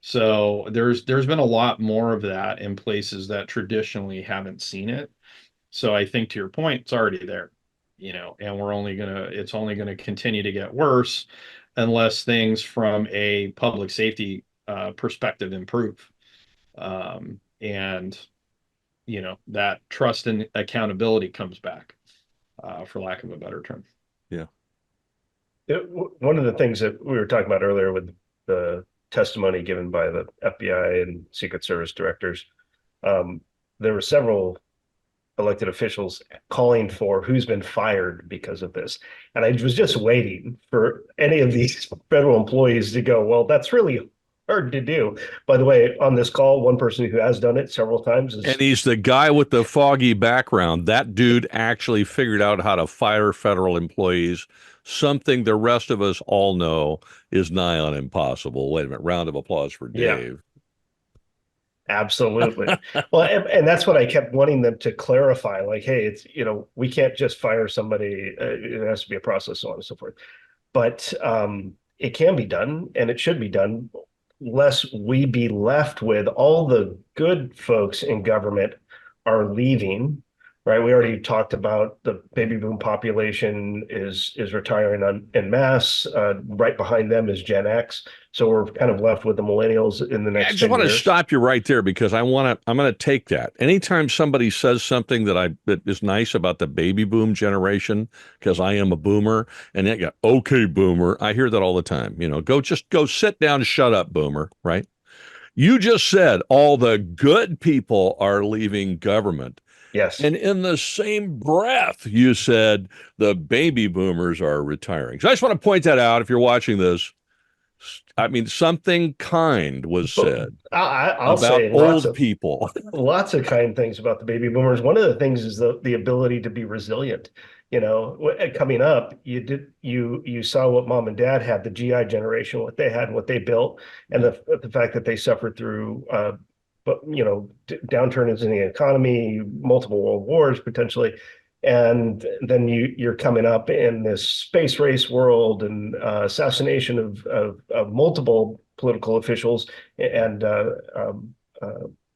So there's been a lot more of that in places that traditionally haven't seen it. So I think to your point, it's already there, and it's only gonna continue to get worse unless things from a public safety perspective improve. And that trust and accountability comes back, for lack of a better term. Yeah. One of the things that we were talking about earlier with the testimony given by the FBI and Secret Service directors, there were several elected officials calling for who's been fired because of this. And I was just waiting for any of these federal employees to go, well, that's really hard to do. By the way, on this call, one person who has done it several times is... And he's the guy with the foggy background. That dude actually figured out how to fire federal employees, something the rest of us all know is nigh on impossible. Wait a minute. Round of applause for Dave. Yeah. Absolutely. Well, and that's what I kept wanting them to clarify. Like, hey, it's, we can't just fire somebody. It has to be a process, so on and so forth. But it can be done, and it should be done, lest we be left with all the good folks in government are leaving, right? We already talked about the baby boom population is retiring en masse. Right behind them is Gen X. So we're kind of left with the millennials in the next 10 years. I just want to stop you right there because I'm going to take that. Anytime somebody says something that is nice about the baby boom generation, because I am a boomer, and they go, okay, boomer. I hear that all the time. Go sit down, shut up, boomer, right? You just said all the good people are leaving government. Yes. And in the same breath, you said the baby boomers are retiring. So I just want to point that out if you're watching this. I mean, something kind was said I'll about say old people. Lots of kind things about the baby boomers. One of the things is the ability to be resilient. Coming up, you saw what mom and dad had, the GI generation, what they had, what they built, and the fact that they suffered through, downturns in the economy, multiple world wars potentially. And then you're coming up in this space race world and assassination of multiple political officials and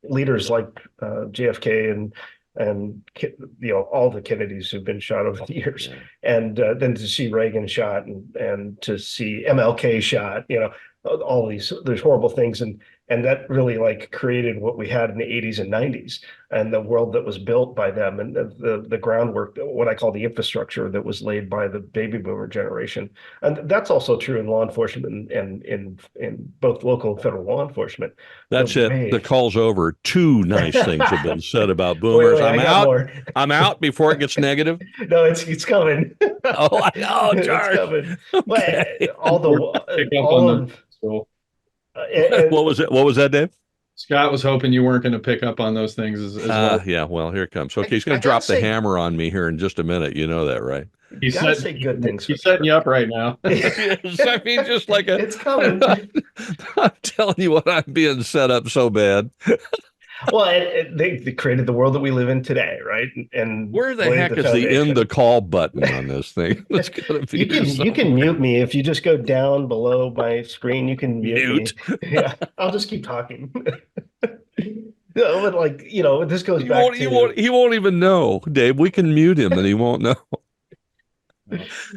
leaders like JFK and and all the Kennedys who've been shot over the years, and then to see Reagan shot and to see MLK shot, all these horrible things, and that really like created what we had in the 80s and 90s and the world that was built by them, and the groundwork, what I call the infrastructure that was laid by the baby boomer generation. And that's also true in law enforcement and in both local and federal law enforcement. That's it. The call's over. Two nice things have been said about boomers. Wait, I'm out. More. I'm out before it gets negative. No, it's coming. Oh, I know, George. It's coming. Okay. What was it? What was that, Dave? Scott was hoping you weren't going to pick up on those things as well. Yeah, well, here it comes. Okay, he's going to drop the hammer on me here in just a minute. You know that, right? He's say good things. He's setting you up right now. I mean, just like it's coming. I'm telling you what, I'm being set up so bad. Well, they created the world that we live in today, right? And where the heck is the end the call button on this thing? It's gonna be you can mute me if you just go down below my screen. You can mute me. Yeah, I'll just keep talking. No, but like this goes back to he won't even know, Dave. We can mute him and he won't know.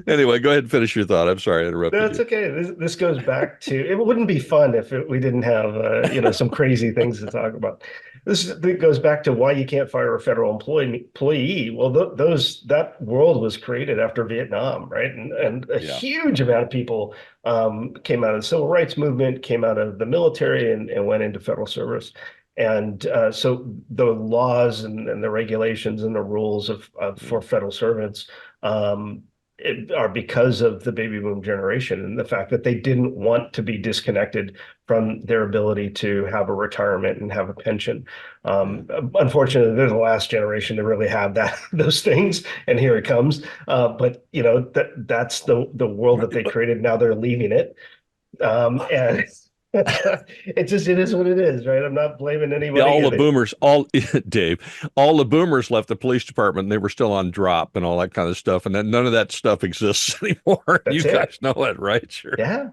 Anyway, go ahead and finish your thought. I'm sorry I interrupted. That's okay. This goes back to, it wouldn't be fun if we didn't have some crazy things to talk about. This goes back to why you can't fire a federal employee. Well, that world was created after Vietnam, right? And a huge amount of people came out of the civil rights movement, came out of the military, and went into federal service. And so the laws and the regulations and the rules for federal servants are because of the baby boom generation and the fact that they didn't want to be disconnected from their ability to have a retirement and have a pension. Unfortunately, they're the last generation to really have those things, and here it comes. But that's the world that they created. Now they're leaving it, and it is what it is, right? I'm not blaming anybody. Yeah, all the boomers, Dave, all the boomers left the police department and they were still on drop and all that kind of stuff. And then none of that stuff exists anymore. You guys know it, right? Sure. Yeah.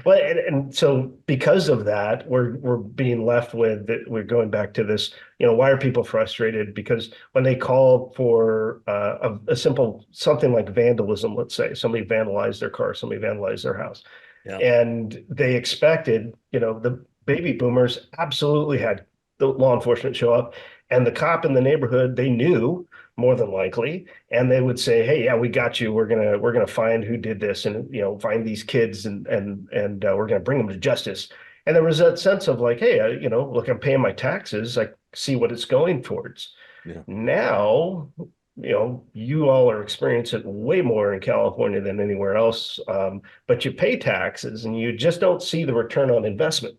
Well, and so because of that, we're being left with, we're going back to this, why are people frustrated? Because when they call for a simple, something like vandalism, let's say somebody vandalized their car, somebody vandalized their house. Yeah. And they expected, the baby boomers absolutely had the law enforcement show up, and the cop in the neighborhood, they knew more than likely, and they would say, "Hey, yeah, we got you. We're gonna find who did this, and find these kids, and we're gonna bring them to justice." And there was that sense of like, "Hey, look, I'm paying my taxes. I see what it's going towards." Yeah. Now, you all are experiencing it way more in California than anywhere else, but you pay taxes and you just don't see the return on investment,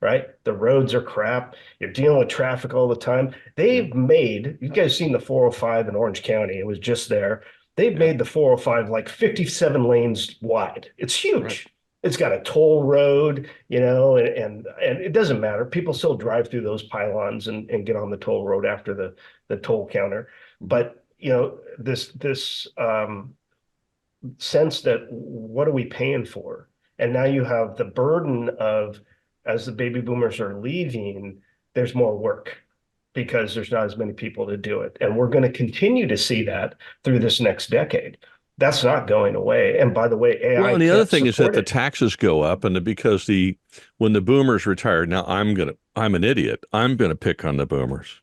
right? The roads are crap. You're dealing with traffic all the time. They've made, you guys seen the 405 in Orange County, it was just there. They've made the 405 like 57 lanes wide. It's huge. Right. It's got a toll road, and it doesn't matter. People still drive through those pylons and get on the toll road after the toll counter. But this sense that what are we paying for? And now you have the burden of, as the baby boomers are leaving, there's more work because there's not as many people to do it. And we're going to continue to see that through this next decade. That's not going away. And by the way, AI. Well, and the other thing is that the taxes go up, and because when the boomers retired, now I'm an idiot. I'm going to pick on the boomers.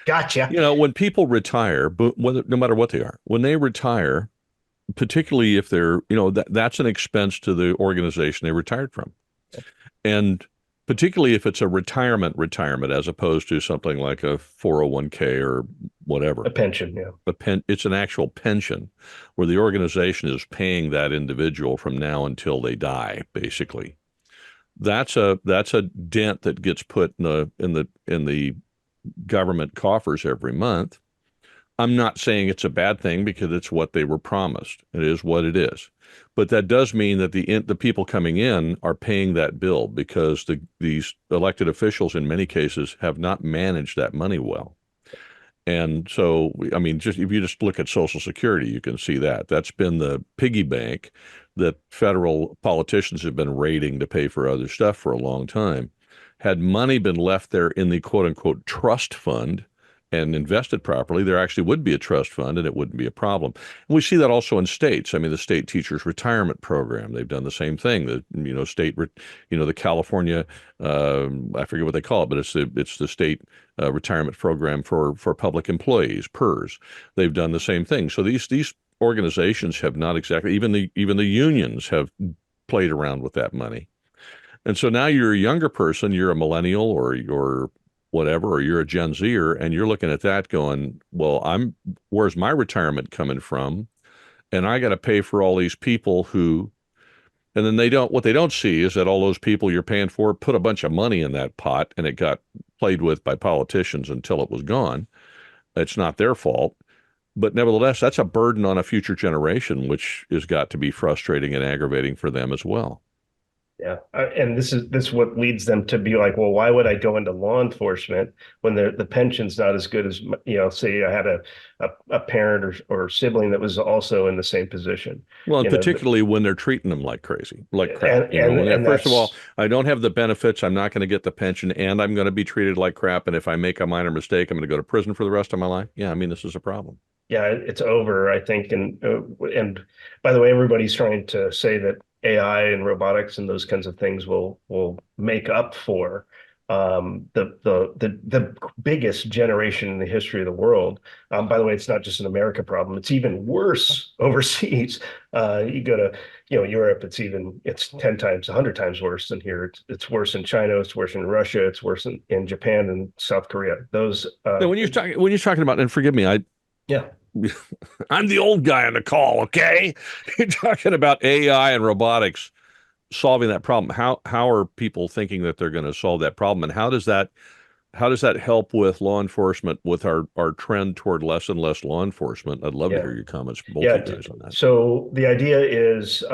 Gotcha. When people retire, no matter what they are, when they retire, particularly if they're, that's an expense to the organization they retired from. And particularly if it's a retirement as opposed to something like a 401k or whatever. A pension, yeah. It's an actual pension where the organization is paying that individual from now until they die, basically. That's a dent that gets put in the government coffers every month. I'm not saying it's a bad thing because it's what they were promised. It is what it is. But that does mean that the people coming in are paying that bill because these elected officials in many cases have not managed that money well. And so, I mean, if you just look at Social Security, you can see that. That's been the piggy bank that federal politicians have been raiding to pay for other stuff for a long time. Had money been left there in the quote unquote trust fund, and invested properly, there actually would be a trust fund and it wouldn't be a problem. And we see that also in states. I mean, the state teachers retirement program, they've done the same thing. The, the California, I forget what they call it, but it's the state retirement program for public employees, PERS. They've done the same thing. So these organizations have not exactly, even the unions have played around with that money. And so now you're a younger person, you're a millennial or you're whatever, or you're a Gen Zer, and you're looking at that going, well, where's my retirement coming from? And I got to pay for all these people who, and then what they don't see is that all those people you're paying for put a bunch of money in that pot and it got played with by politicians until it was gone. It's not their fault. But nevertheless, that's a burden on a future generation, which has got to be frustrating and aggravating for them as well. Yeah. And this is what leads them to be like, well, why would I go into law enforcement when the pension's not as good as, say I had a parent or sibling that was also in the same position. Well, and particularly when they're treating them like crazy, like crap. First of all, I don't have the benefits. I'm not going to get the pension, and I'm going to be treated like crap. And if I make a minor mistake, I'm going to go to prison for the rest of my life. Yeah, I mean, this is a problem. Yeah, it's over, I think. And by the way, everybody's trying to say that AI and robotics and those kinds of things will make up for the biggest generation in the history of the world. By the way, it's not just an America problem; it's even worse overseas. You go to Europe, it's 10 times, 100 times worse than here. It's worse in China, it's worse in Russia, it's worse in Japan and South Korea. Those when you're talking about, and forgive me, yeah. I'm the old guy on the call, okay? You're talking about AI and robotics solving that problem. How are people thinking that they're going to solve that problem, and how does that help with law enforcement, with our trend toward less and less law enforcement? I'd love to hear your comments, both of you guys, on that. So the idea is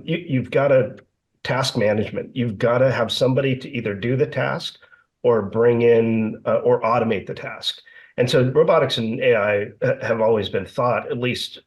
you've got a task management. You've got to have somebody to either do the task or bring in or automate the task. And so robotics and AI have always been thought, at least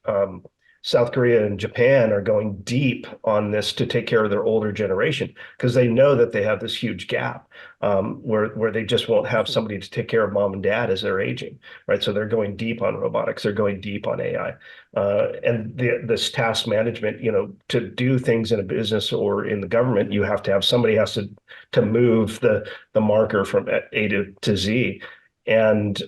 South Korea and Japan are going deep on this to take care of their older generation because they know that they have this huge gap where they just won't have somebody to take care of mom and dad as they're aging, right? So they're going deep on robotics, they're going deep on AI. And this task management, to do things in a business or in the government, you have to have somebody has to move the marker from A to Z. And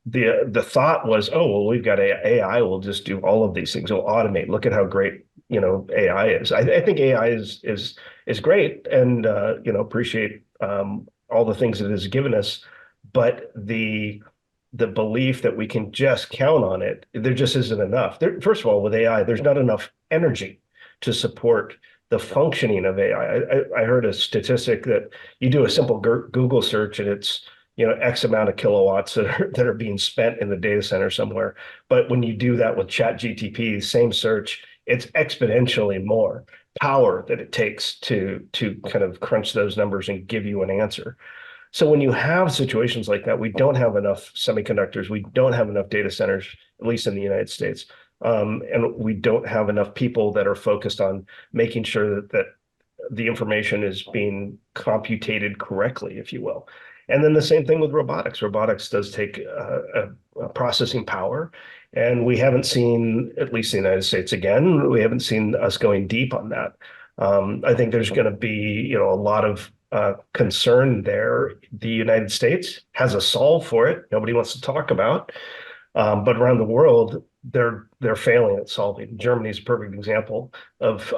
the thought was, oh, well, we've got AI will just do all of these things. We'll automate. Look at how great AI is. I think AI is great, and appreciate all the things it has given us. But the belief that we can just count on it, there just isn't enough. First of all, with AI, there's not enough energy to support the functioning of AI. I heard a statistic that you do a simple Google search and it's X amount of kilowatts that are being spent in the data center somewhere. But when you do that with ChatGPT, same search, it's exponentially more power that it takes to kind of crunch those numbers and give you an answer. So when you have situations like that, we don't have enough semiconductors, we don't have enough data centers, at least in the United States, and we don't have enough people that are focused on making sure that the information is being computed correctly, if you will. And then the same thing with robotics. Robotics does take a processing power, and we haven't seen, at least in the United States, again, we haven't seen us going deep on that. I think there's going to be, a lot of concern there. The United States has a solve for it. Nobody wants to talk about, but around the world, they're failing at solving. Germany's a perfect example of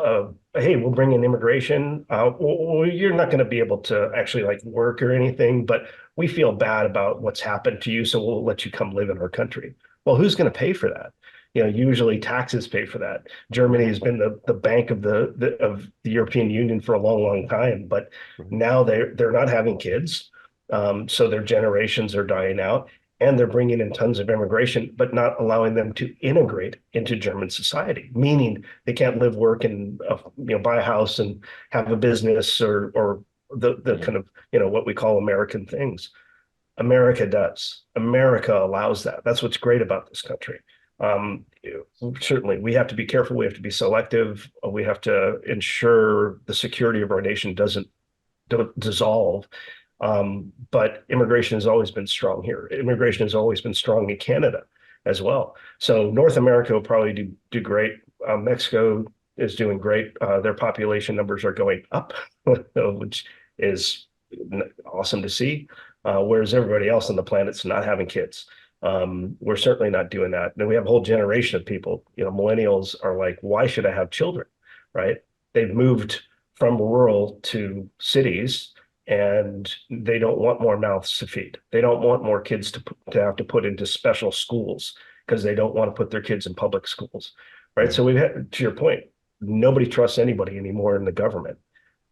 hey, we'll bring in immigration. Well, you're not going to be able to actually work or anything, but we feel bad about what's happened to you, so we'll let you come live in our country. Well, who's going to pay for that? Usually taxes pay for that. Germany has been the bank of the European Union for a long, long time, but now they're not having kids, so their generations are dying out. And they're bringing in tons of immigration, but not allowing them to integrate into German society, meaning they can't live, work, and buy a house and have a business or the kind of what we call American things. America does. America allows that. That's what's great about this country. Certainly, we have to be careful. We have to be selective. We have to ensure the security of our nation doesn't dissolve. But immigration has always been strong here. Immigration has always been strong in Canada as well. So North America will probably do great. Mexico is doing great. Their population numbers are going up, which is awesome to see. Whereas everybody else on the planet's not having kids. We're certainly not doing that. And we have a whole generation of people, millennials are like, why should I have children? Right? They've moved from rural to cities and they don't want more mouths to feed. They don't want more kids to have to put into special schools because they don't want to put their kids in public schools. Right. So we've had, to your point, nobody trusts anybody anymore in the government.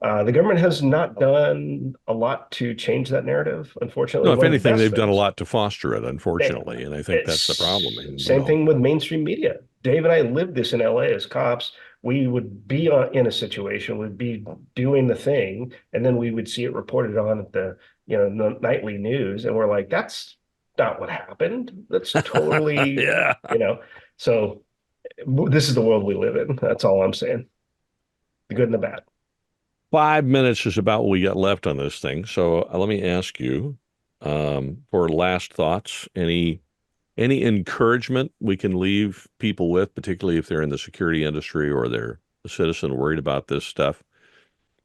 The government has not done a lot to change that narrative, unfortunately. No, if anything, they've done a lot to foster it, unfortunately, and I think that's the problem. Same thing with mainstream media. Dave and I lived this in LA as cops. We would be in a situation, we'd be doing the thing, and then we would see it reported on at the nightly news, and we're like, that's not what happened. That's totally, yeah. So this is the world we live in. That's all I'm saying. The good and the bad. 5 minutes is about what we got left on this thing. So let me ask you for last thoughts, any encouragement we can leave people with, particularly if they're in the security industry or they're a citizen worried about this stuff,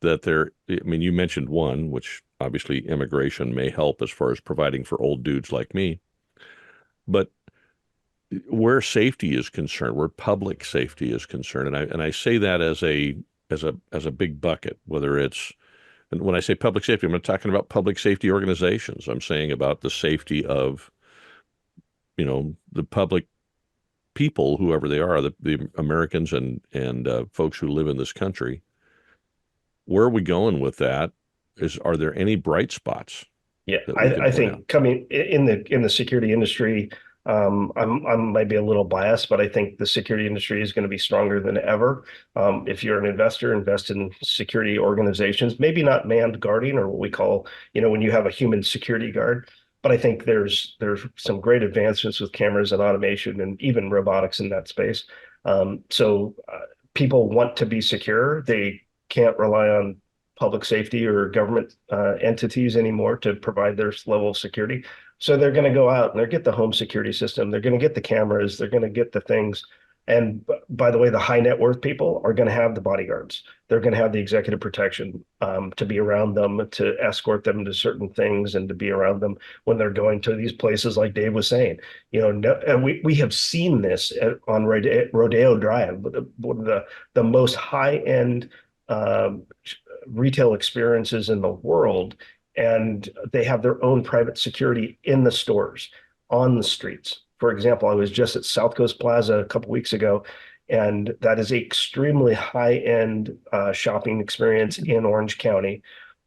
you mentioned one, which obviously immigration may help as far as providing for old dudes like me, but where safety is concerned, where public safety is concerned, and I say that as a big bucket, whether it's, and when I say public safety, I'm not talking about public safety organizations. I'm saying about the safety of, the public people, whoever they are, the Americans and folks who live in this country. Where are we going with that? Are there any bright spots? Yeah, I think coming in the security industry, I'm maybe a little biased, but I think the security industry is going to be stronger than ever. If you're an investor, invest in security organizations, maybe not manned guarding or what we call, when you have a human security guard. But I think there's some great advancements with cameras and automation and even robotics in that space. So people want to be secure. They can't rely on public safety or government entities anymore to provide their level of security. So they're going to go out and they'll get the home security system. They're going to get the cameras. They're going to get the things. And by the way, the high net worth people are going to have the bodyguards. They're going to have the executive protection to be around them, to escort them to certain things, and to be around them when they're going to these places, like Dave was saying. And we have seen this on Rodeo Drive, one of the most high end retail experiences in the world, and they have their own private security in the stores, on the streets. For example, I was just at South Coast Plaza a couple weeks ago, and that is an extremely high-end shopping experience in Orange County.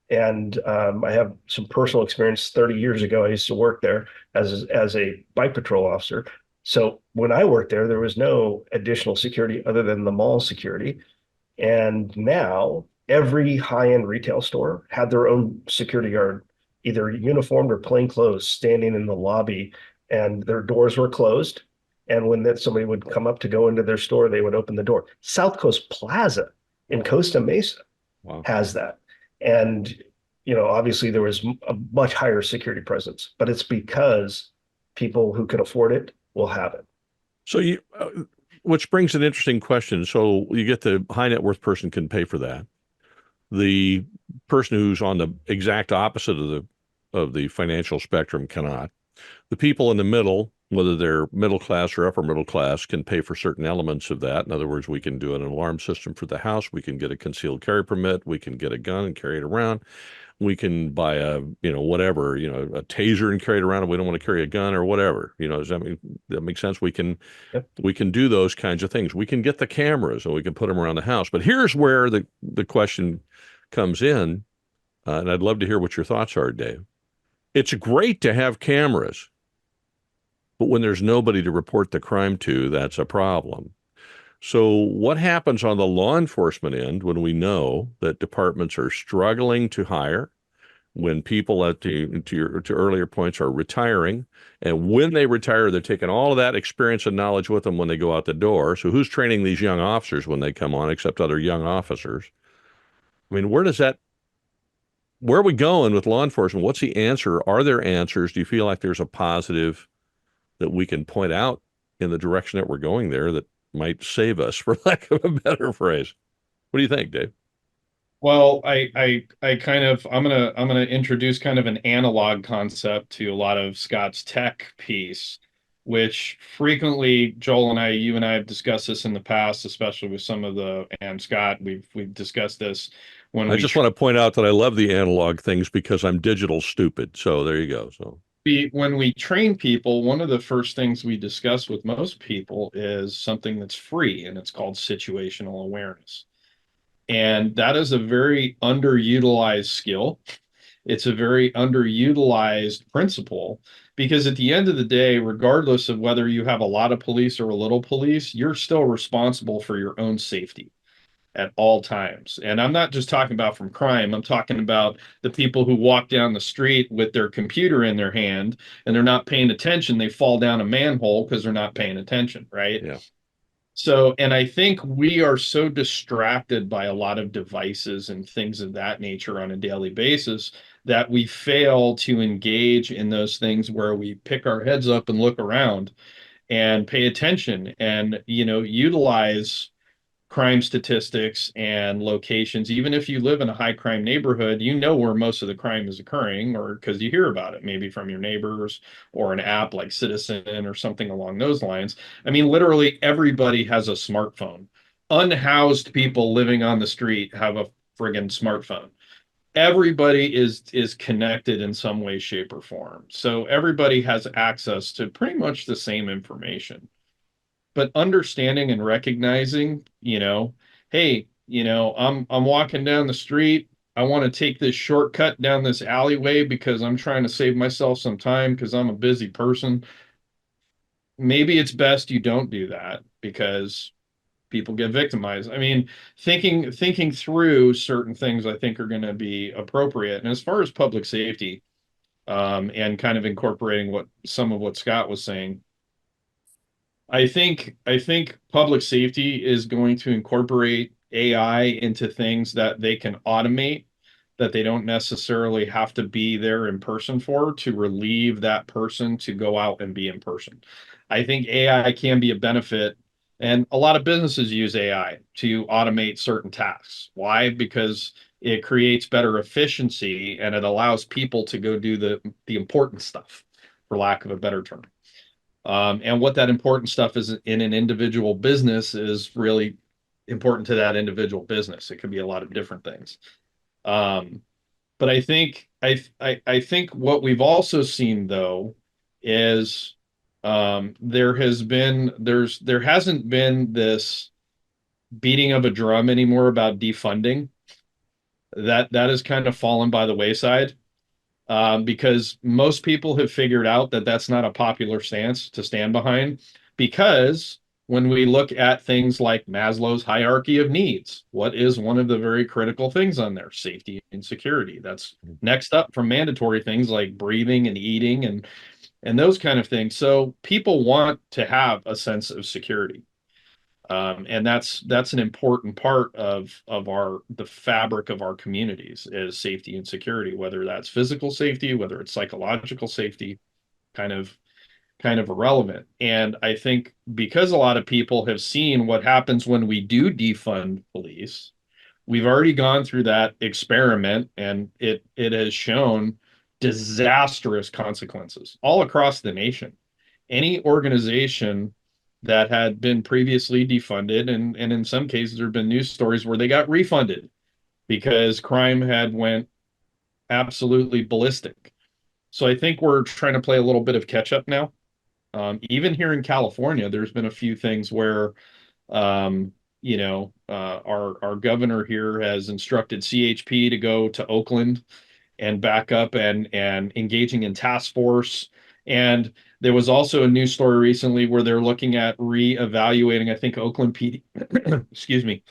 And I have some personal experience. 30 years ago, I used to work there as a bike patrol officer. So when I worked there, there was no additional security other than the mall security. And now every high-end retail store had their own security guard, either uniformed or plain clothes, standing in the lobby, and their doors were closed. And when somebody would come up to go into their store, they would open the door. South Coast Plaza in Costa Mesa has that. And, obviously there was a much higher security presence, but it's because people who can afford it will have it. So which brings an interesting question. So you get the high net worth person can pay for that. The person who's on the exact opposite of the financial spectrum cannot. The people in the middle, whether they're middle class or upper middle class, can pay for certain elements of that. In other words, we can do an alarm system for the house. We can get a concealed carry permit. We can get a gun and carry it around. We can buy a taser and carry it around if we don't want to carry a gun or whatever. Does that make sense? We can do those kinds of things. We can get the cameras and we can put them around the house. But here's where the question comes in, and I'd love to hear what your thoughts are, Dave. It's great to have cameras, but when there's nobody to report the crime to, that's a problem. So what happens on the law enforcement end when we know that departments are struggling to hire, when people to earlier points are retiring, and when they retire, they're taking all of that experience and knowledge with them when they go out the door. So who's training these young officers when they come on except other young officers? Where does that where are we going with law enforcement? What's the answer? Are there answers? Do you feel like there's a positive that we can point out in the direction that we're going there that might save us, for lack of a better phrase? What do you think, Dave? Well, I kind of I'm gonna introduce kind of an analog concept to a lot of Scott's tech piece, which frequently Joel and you and I have discussed this in the past, especially with some of the and Scott, we've discussed this when I just want to point out that I love the analog things because I'm digital stupid. So there you go. So when we train people, one of the first things we discuss with most people is something that's free, and it's called situational awareness. And that is a very underutilized skill. It's a very underutilized principle because at the end of the day, regardless of whether you have a lot of police or a little police, you're still responsible for your own safety at all times. And I'm not just talking about from crime, I'm talking about the people who walk down the street with their computer in their hand and they're not paying attention. They fall down a manhole because they're not paying attention, right? yeah. So, and I think we are so distracted by a lot of devices and things of that nature on a daily basis that we fail to engage in those things where we pick our heads up and look around and pay attention and, utilize crime statistics and locations. Even if you live in a high crime neighborhood, you know where most of the crime is occurring, or because you hear about it, maybe from your neighbors or an app like Citizen or something along those lines. I mean, literally everybody has a smartphone. Unhoused people living on the street have a friggin' smartphone. Everybody is connected in some way, shape, or form. So everybody has access to pretty much the same information, but understanding and recognizing, hey, I'm walking down the street. I want to take this shortcut down this alleyway because I'm trying to save myself some time because I'm a busy person. Maybe it's best you don't do that because people get victimized. I mean, thinking through certain things I think are going to be appropriate. And as far as public safety, and kind of incorporating some of what Scott was saying, I think public safety is going to incorporate AI into things that they can automate, that they don't necessarily have to be there in person for, to relieve that person to go out and be in person. I think AI can be a benefit, and a lot of businesses use AI to automate certain tasks. Why? Because it creates better efficiency and it allows people to go do the important stuff, for lack of a better term. And what that important stuff is in an individual business is really important to that individual business. It could be a lot of different things. Um, but I think what we've also seen though is there hasn't been this beating of a drum anymore about defunding. That has kind of fallen by the wayside, because most people have figured out that that's not a popular stance to stand behind. Because when we look at things like Maslow's hierarchy of needs, what is one of the very critical things on there? Safety and security. That's next up from mandatory things like breathing and eating and those kind of things. So people want to have a sense of security. And that's an important part of the fabric of our communities is safety and security, whether that's physical safety, whether it's psychological safety, kind of irrelevant. And I think because a lot of people have seen what happens when we do defund police, we've already gone through that experiment, and it has shown disastrous consequences all across the nation. Any organization that had been previously defunded, and in some cases there have been news stories where they got refunded because crime had went absolutely ballistic. So I think we're trying to play a little bit of catch up now. Even here in California, there's been a few things where our governor here has instructed CHP to go to Oakland and back up and engaging in task force. And there was also a news story recently where they're looking at reevaluating, I think, Oakland PD, excuse me,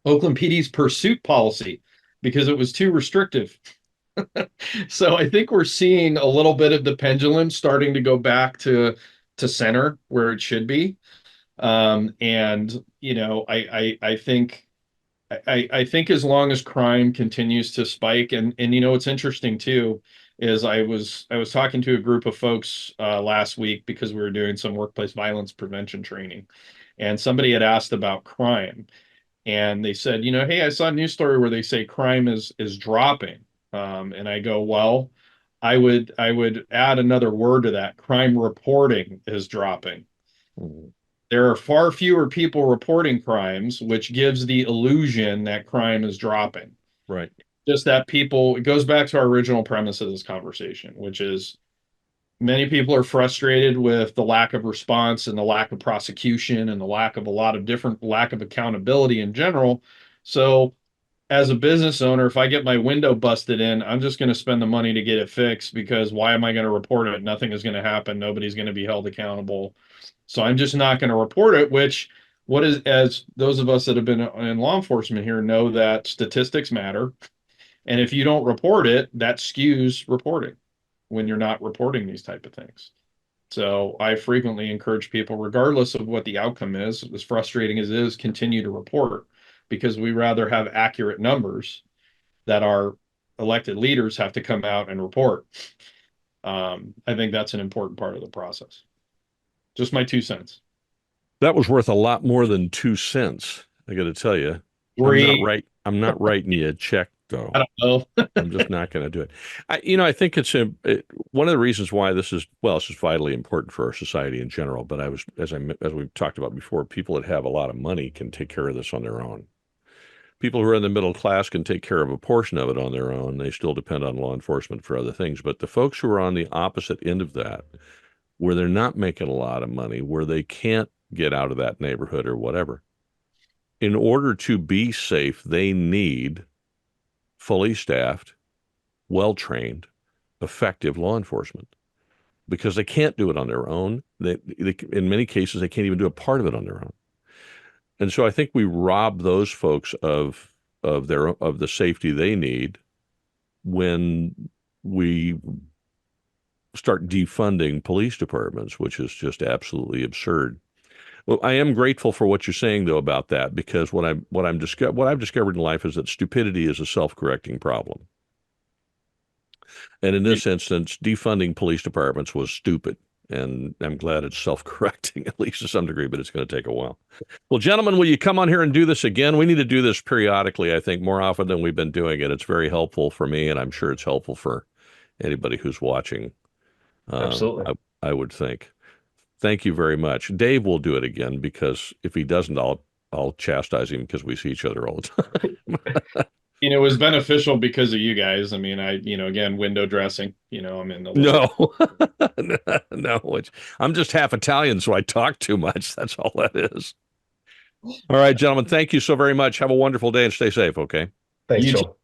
Oakland PD's pursuit policy because it was too restrictive. So I think we're seeing a little bit of the pendulum starting to go back to center where it should be. And I think I think as long as crime continues to spike, and what's interesting too is I was talking to a group of folks last week because we were doing some workplace violence prevention training, and somebody had asked about crime, and they said, hey, I saw a news story where they say crime is dropping, and I go, well, I would add another word to that. Crime reporting is dropping. Mhm. There are far fewer people reporting crimes, which gives the illusion that crime is dropping. Right. Just that it goes back to our original premise of this conversation, which is many people are frustrated with the lack of response and the lack of prosecution and the lack of a lot of different lack of accountability in general. So as a business owner, if I get my window busted in, I'm just going to spend the money to get it fixed because why am I going to report it? Nothing is going to happen. Nobody's going to be held accountable. So I'm just not going to report it, which as those of us that have been in law enforcement here know that statistics matter. And if you don't report it, that skews reporting when you're not reporting these type of things. So I frequently encourage people, regardless of what the outcome is, as frustrating as it is, continue to report because we rather have accurate numbers that our elected leaders have to come out and report. I think that's an important part of the process. Just my 2 cents. That was worth a lot more than 2 cents. I got to tell you, Great. I'm not writing you a check though. I don't know. I'm just not going to do it. I think one of the reasons why this is vitally important for our society in general. But as we've talked about before, people that have a lot of money can take care of this on their own. People who are in the middle class can take care of a portion of it on their own. They still depend on law enforcement for other things. But the folks who are on the opposite end of that, where they're not making a lot of money, where they can't get out of that neighborhood or whatever, in order to be safe, they need fully staffed, well-trained, effective law enforcement because they can't do it on their own. In many cases, they can't even do a part of it on their own. And so I think we rob those folks of the safety they need when we start defunding police departments, which is just absolutely absurd. Well, I am grateful for what you're saying though about that because what I've discovered in life is that stupidity is a self-correcting problem. And in this instance, defunding police departments was stupid. And I'm glad it's self-correcting, at least to some degree, but it's going to take a while. Well, gentlemen, will you come on here and do this again? We need to do this periodically, I think, more often than we've been doing it. It's very helpful for me, and I'm sure it's helpful for anybody who's watching. Absolutely. I would think. Thank you very much. Dave will do it again because if he doesn't, I'll chastise him because we see each other all the time. It was beneficial because of you guys. I mean, again, window dressing, I'm in the No, I'm just half Italian, so I talk too much. That's all that is. All right, gentlemen, thank you so very much. Have a wonderful day and stay safe, okay? Thanks, Joel.